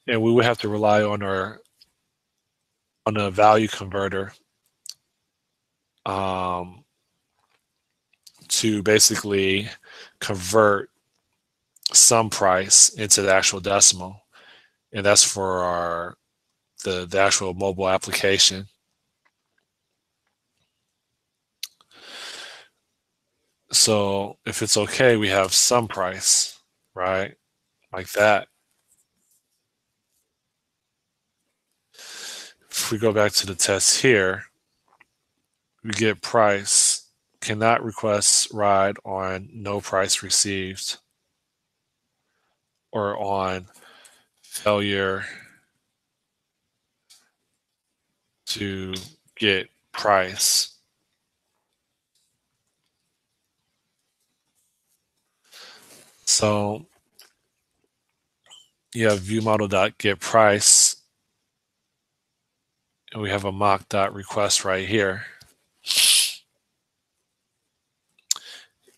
And we would have to rely on a value converter to basically convert some price into the actual decimal. And that's for the actual mobile application. So if it's okay, we have some price, right? Like that. If we go back to the test here, we get price cannot request ride on no price received or on failure to get price. So you have viewModel.getPrice, and we have a mock.request right here.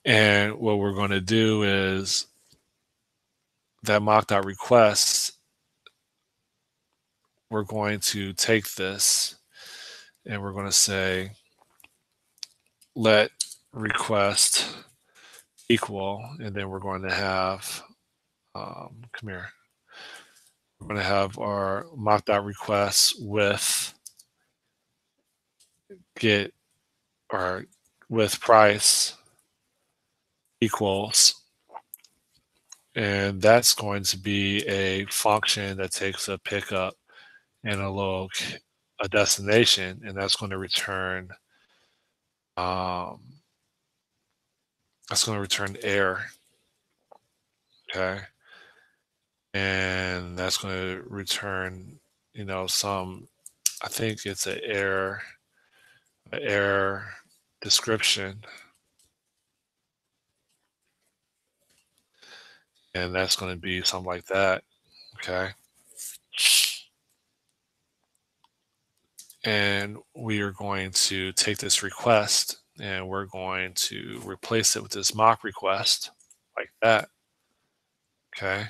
And what we're going to do is that mock.request, we're going to take this and we're going to say, let request equal, and then we're going to have, come here, we're going to have our mock.request with get or with price equals, and that's going to be a function that takes a pickup and a destination, and that's going to return error. Okay, and that's going to return, you know, some, I think it's an error description, and that's going to be something like that. Okay, and we are going to take this request and we're going to replace it with this mock request like that. Okay,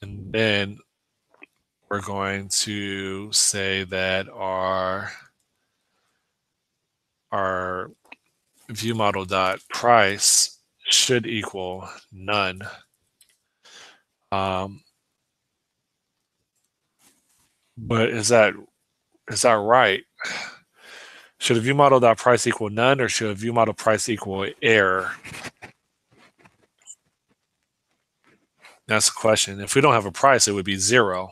and then we're going to say that our viewModel.price should equal none. But is that right? Should a viewModel.price equal none, or should a viewModel.price equal error? That's the question. If we don't have a price, it would be 0.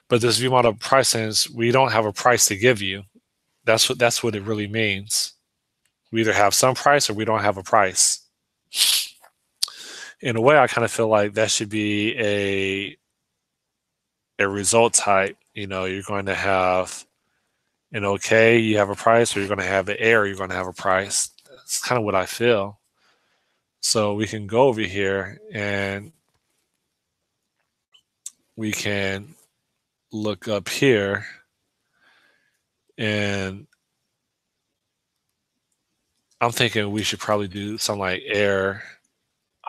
But this viewModel.price says we don't have a price to give you. That's what it really means. We either have some price or we don't have a price. In a way, I kind of feel like that should be a result type. You know, you're going to have an okay, you have a price, or you're going to have an error, you're going to have a price. That's kind of what I feel. So we can go over here and we can look up here, and I'm thinking we should probably do something like error,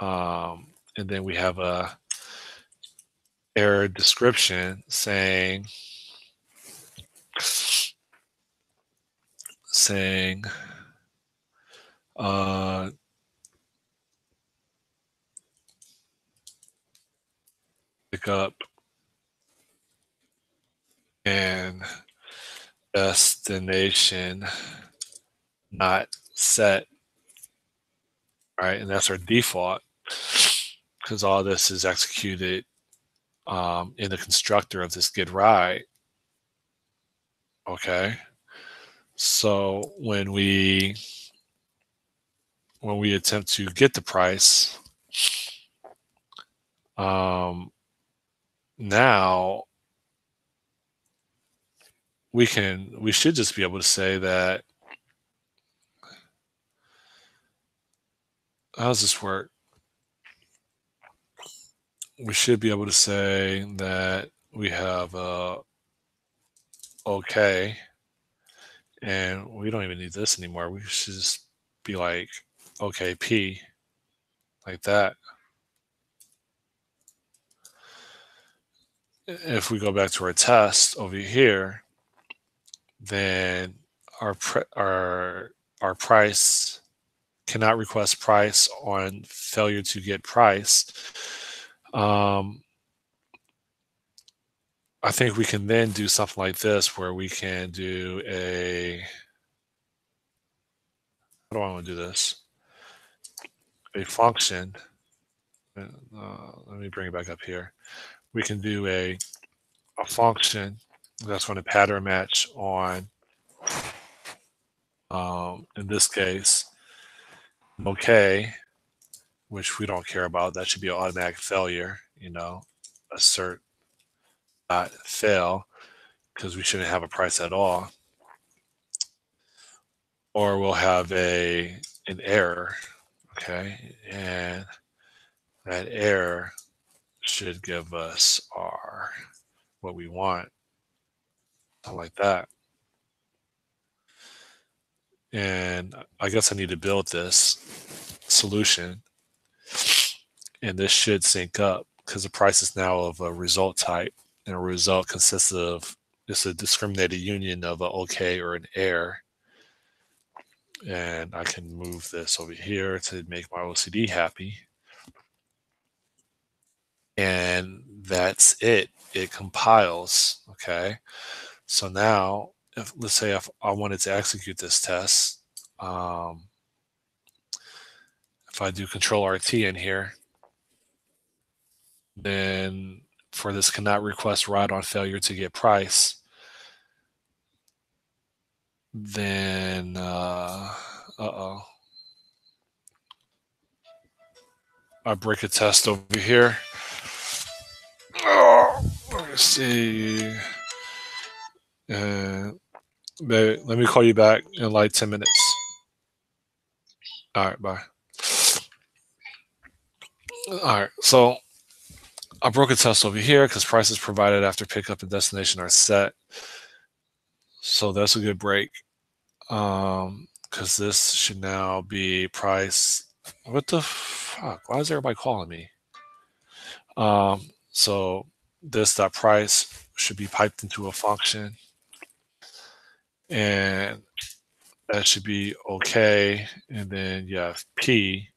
and then we have a error description saying pick up and destination not set, right? And that's our default because all this is executed in the constructor of this getRide. Okay, so when we attempt to get the price, now we should just be able to say that, how does this work? We should be able to say that we have okay, and we don't even need this anymore. We should just be like okay P, like that. If we go back to our test over here, then our price cannot request price on failure to get price. I think we can then do something like this where we can do a, how do I want to do this? A function. Let me bring it back up here. We can do a function that's going to pattern match on In this case, okay, which we don't care about. That should be an automatic failure, assert dot fail, because we shouldn't have a price at all. Or we'll have an error, okay? And that error should give us what we want, something like that. And I guess I need to build this solution, and this should sync up because the price is now of a result type, and a result consists of just a discriminated union of an okay or an error. And I can move this over here to make my OCD happy. And that's it. It compiles. Okay. So now, let's say if I wanted to execute this test, if I do Control RT in here, then for this cannot request ride on failure to get price, then I break a test over here. Let me see. Let me call you back in like 10 minutes. All right, bye. All right, so I broke a test over here because prices provided after pickup and destination are set. So that's a good break. Because this should now be price. What the fuck? Why is everybody calling me? So this dot price should be piped into a function, and that should be okay. And then you have P.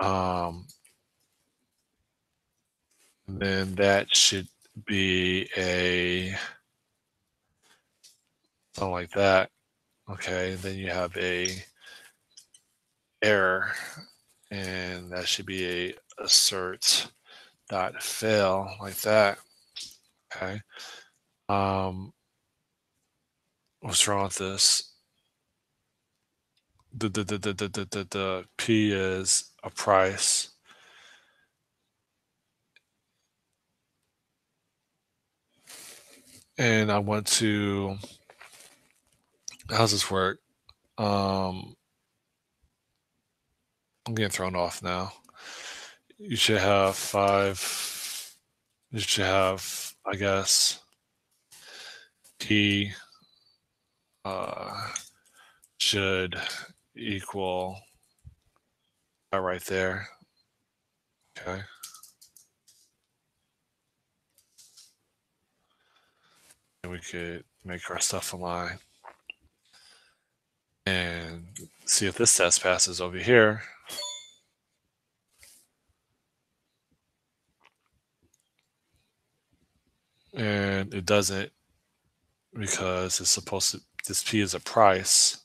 And then that should be something like that. Okay, then you have a error, and that should be a assert dot fail like that. Okay. What's wrong with this? The P is a price. And I want to, how's this work? I'm getting thrown off now. You should have I guess, P should equal that right there. Okay. And we could make our stuff align and see if this test passes over here. And it doesn't, because it's supposed to, this P is a price.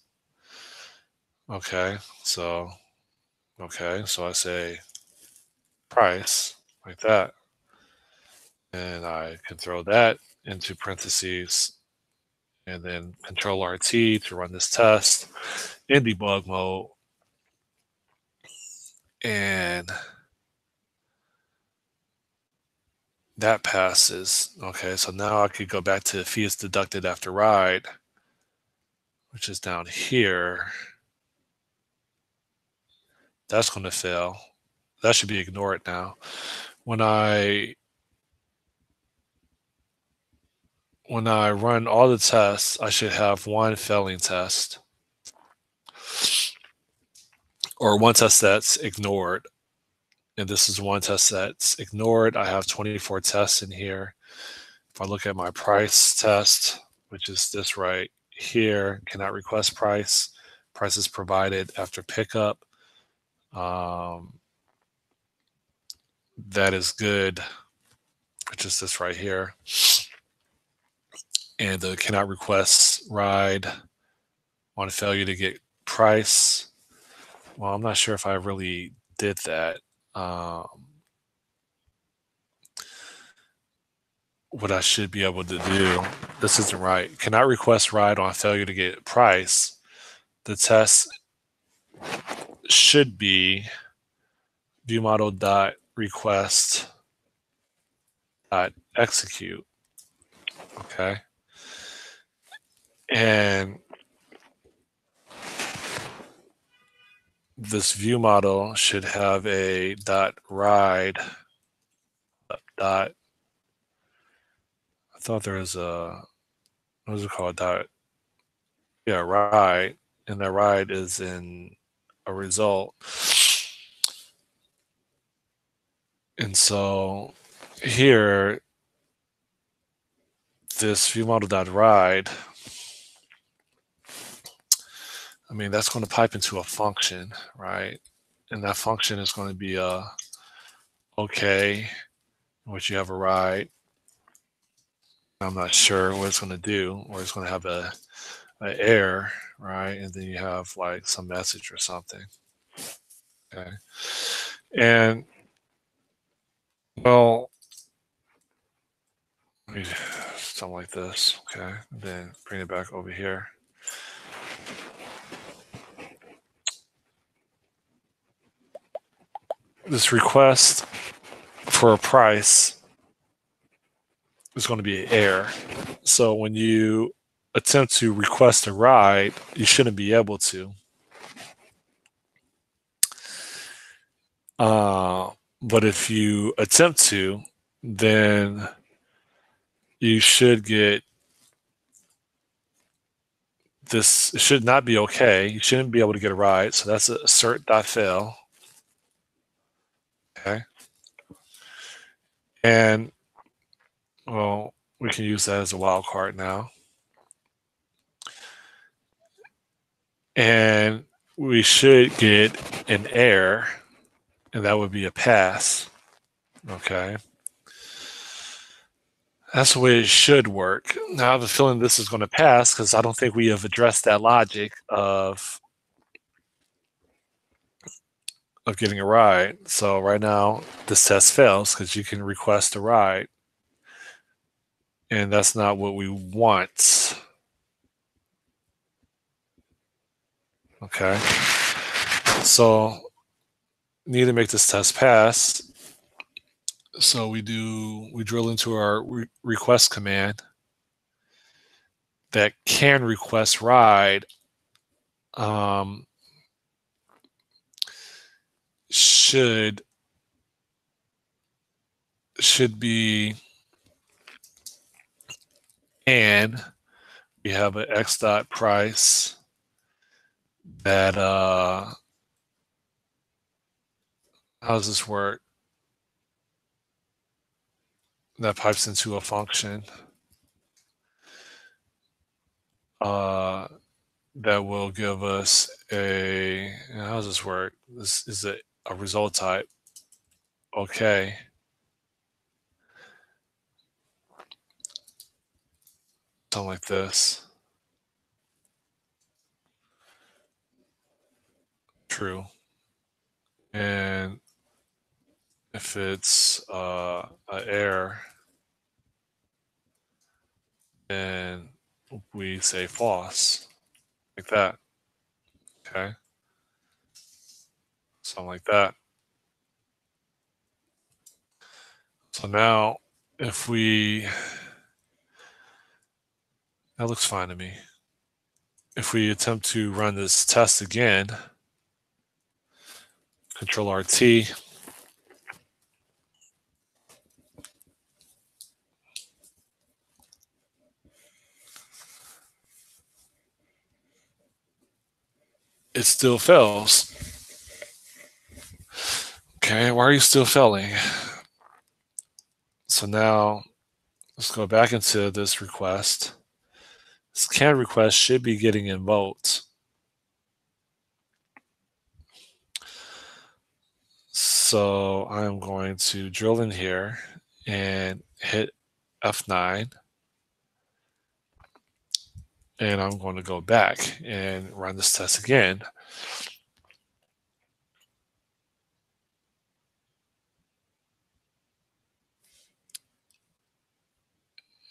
Okay, so I say price like that, and I can throw that into parentheses, and then Control RT to run this test in debug mode, and that passes. Okay, so now I could go back to fee is deducted after ride, which is down here. That's going to fail. That should be ignored now. When I run all the tests, I should have one failing test, or one test that's ignored. And this is one test that's ignored. I have 24 tests in here. If I look at my price test, which is this right here, cannot request price. Price is provided after pickup. That is good, which is this right here. And the cannot request ride on failure to get price. Well, I'm not sure if I really did that. What I should be able to do, this isn't right. Cannot request ride on failure to get price. the test should be viewmodel.request.execute. Okay. And this view model should have a .ride dot. I thought there was a, what is it called? Yeah, ride, and the ride is in a result. And so here, this viewModel.ride, I mean, that's going to pipe into a function, right? And that function is going to be a okay, in which you have a ride. I'm not sure what it's going to do, or it's going to have a error, right? And then you have like some message or something. Okay. And well, something like this. Okay. And then bring it back over here. This request for a price is going to be an error. So when you attempt to request a ride, you shouldn't be able to. But if you attempt to, then you should get this. It should not be okay. You shouldn't be able to get a ride. So that's a assert.fail. Okay. And well, we can use that as a wildcard now. And we should get an error, and that would be a pass. Okay. That's the way it should work. Now I have a feeling this is going to pass because I don't think we have addressed that logic of getting a ride. So right now this test fails because you can request a ride, and that's not what we want. Okay. So need to make this test pass. So we drill into our request command that can request ride. Should be, and we have an x dot price that how does this work? That pipes into a function that will give us a, how does this work? This is a result type. Okay. Something like this. True. And if it's an error, then we say false, like that. Okay. Something like that. So now if we, that looks fine to me. If we attempt to run this test again, Control RT, it still fails. Okay, why are you still failing? So now let's go back into this request. This can request should be getting invoked. So I'm going to drill in here and hit F9. And I'm going to go back and run this test again.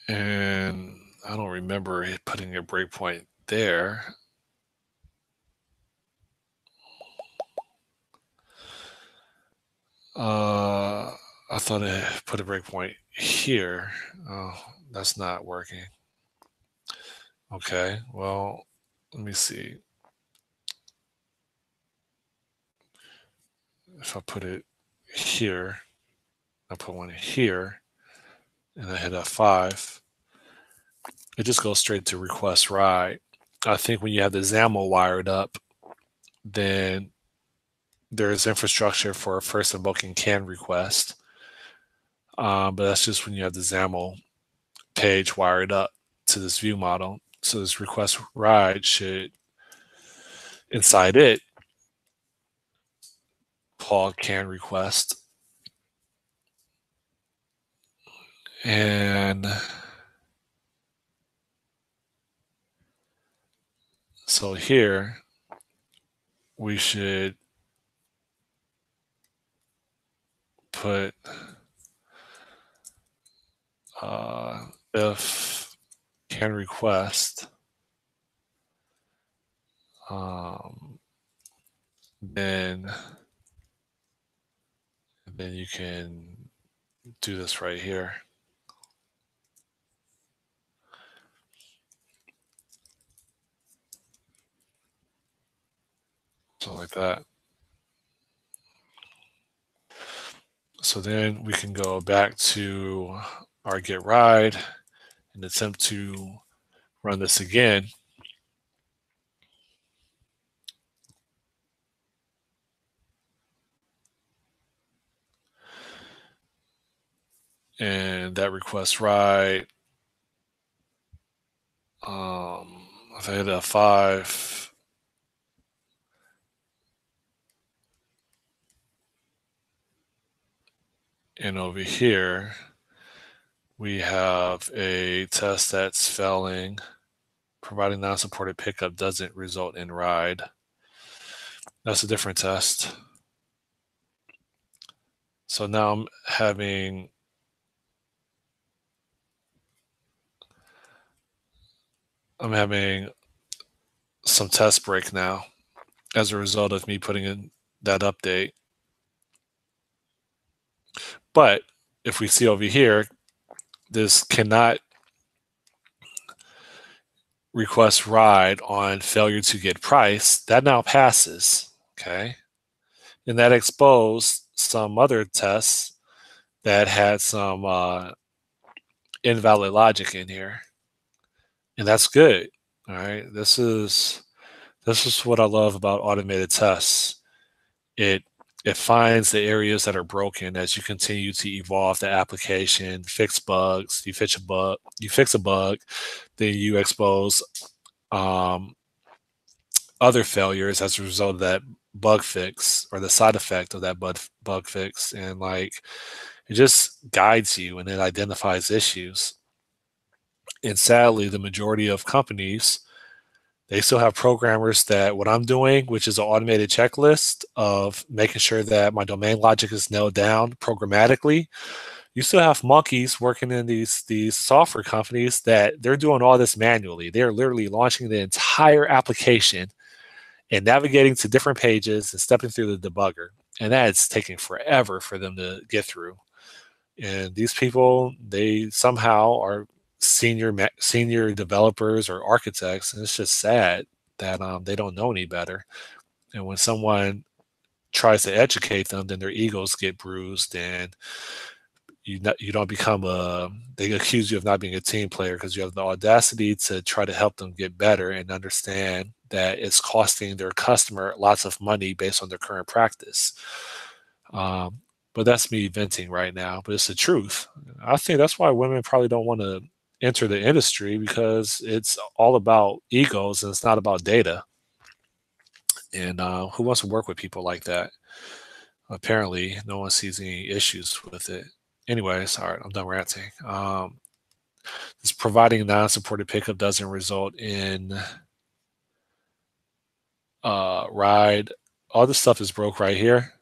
And I don't remember putting a breakpoint there. I thought I put a breakpoint here. Oh, that's not working. Okay, well, let me see. If I put it here, I put one here, and I hit F5, it just goes straight to request ride. I think when you have the XAML wired up, then there's infrastructure for first invoking CAN request. But that's just when you have the XAML page wired up to this view model. So this request ride should, inside it, call CAN request. And so here we should put if CAN request, then you can do this right here. So like that. So then we can go back to our get ride and attempt to run this again. And that request ride, if I hit F5, and over here, we have a test that's failing. Providing non-supported pickup doesn't result in ride. That's a different test. So now I'm having some test break now as a result of me putting in that update. But if we see over here, this cannot request ride on failure to get price, that now passes, okay? And that exposed some other tests that had some invalid logic in here. And that's good, all right? This is what I love about automated tests. It finds the areas that are broken as you continue to evolve the application, fix bugs. You fix a bug, then you expose other failures as a result of that bug fix or the side effect of that bug fix, and like it just guides you and it identifies issues. And sadly, the majority of companies, they still have programmers that what I'm doing, which is an automated checklist of making sure that my domain logic is nailed down programmatically. You still have monkeys working in these software companies that they're doing all this manually. They're literally launching the entire application and navigating to different pages and stepping through the debugger. And that's taking forever for them to get through. And these people, they somehow are senior developers or architects, and it's just sad that they don't know any better. And when someone tries to educate them, then their egos get bruised, and you don't become a. They accuse you of not being a team player because you have the audacity to try to help them get better and understand that it's costing their customer lots of money based on their current practice. But that's me venting right now, but it's the truth. I think that's why women probably don't want to enter the industry, because it's all about egos and it's not about data. And who wants to work with people like that? Apparently, no one sees any issues with it. Anyways, all right, I'm done ranting. This providing non-supported pickup doesn't result in ride. All this stuff is broke right here,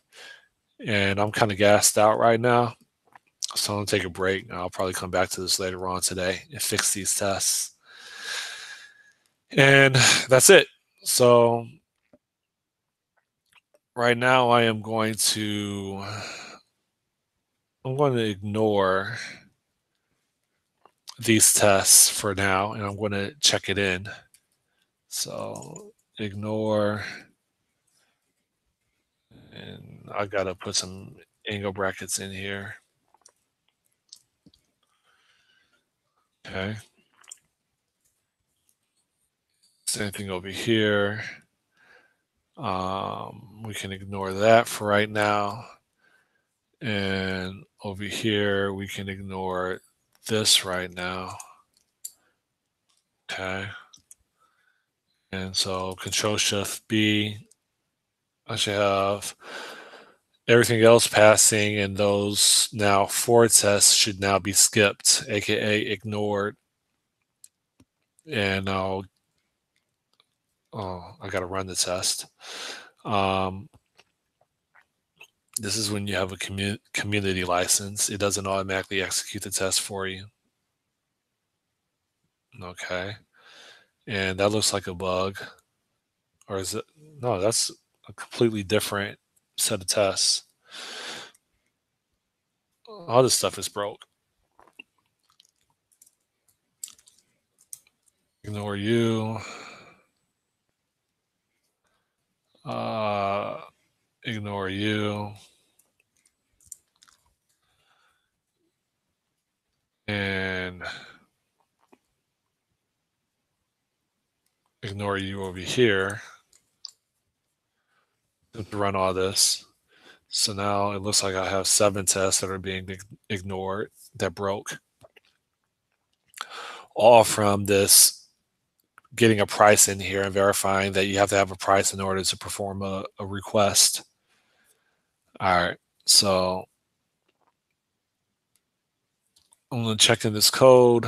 and I'm kind of gassed out right now. So I'm gonna take a break. I'll probably come back to this later on today and fix these tests. And that's it. So right now I am going to I'm going to ignore these tests for now, and I'm going to check it in. So ignore, and I got to put some angle brackets in here. Okay. Same thing over here. We can ignore that for right now. And over here, we can ignore this right now. Okay. And so Control Shift B, I should have everything else passing, and those now forward tests should now be skipped, aka ignored. And I got to run the test. This is when you have a community license. It doesn't automatically execute the test for you. Okay. And that looks like a bug. Or is it? No, that's a completely different set of tests. All this stuff is broke. Ignore you. Ignore you. And ignore you over here to run all this. So now it looks like I have 7 tests that are being ignored that broke. All from this getting a price in here and verifying that you have to have a price in order to perform a request. All right, so I'm going to check in this code.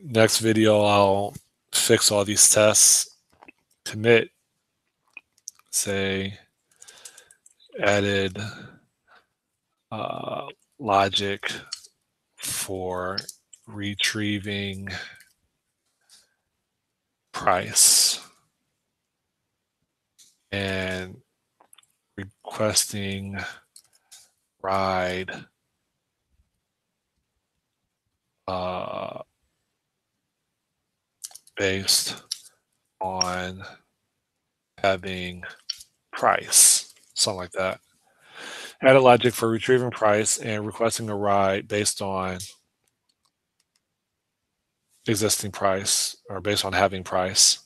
Next video, I'll fix all these tests. Commit, say, added logic for retrieving price and requesting ride based on having price, something like that. Added logic for retrieving price and requesting a ride based on existing price or based on having price.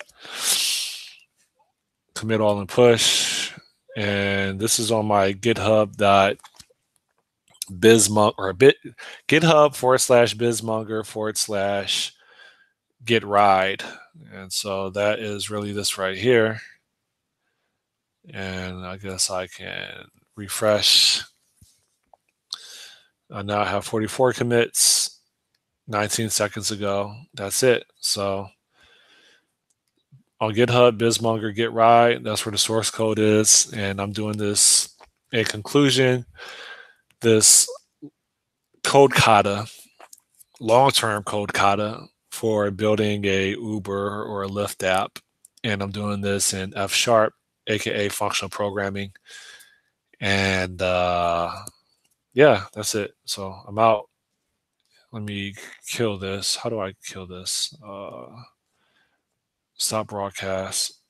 Commit all and push. And this is on my github.bizmonger or github/bizmonger/get ride. And so that is really this right here. And I guess I can refresh. I now have 44 commits 19 seconds ago. That's it. So on GitHub, Bizmonger Get Ride, that's where the source code is. And I'm doing this in conclusion, this code kata, long-term code kata for building a Uber or a Lyft app. And I'm doing this in F#, aka functional programming. And yeah, that's it. So I'm out. Let me kill this. How do I kill this? Stop broadcast.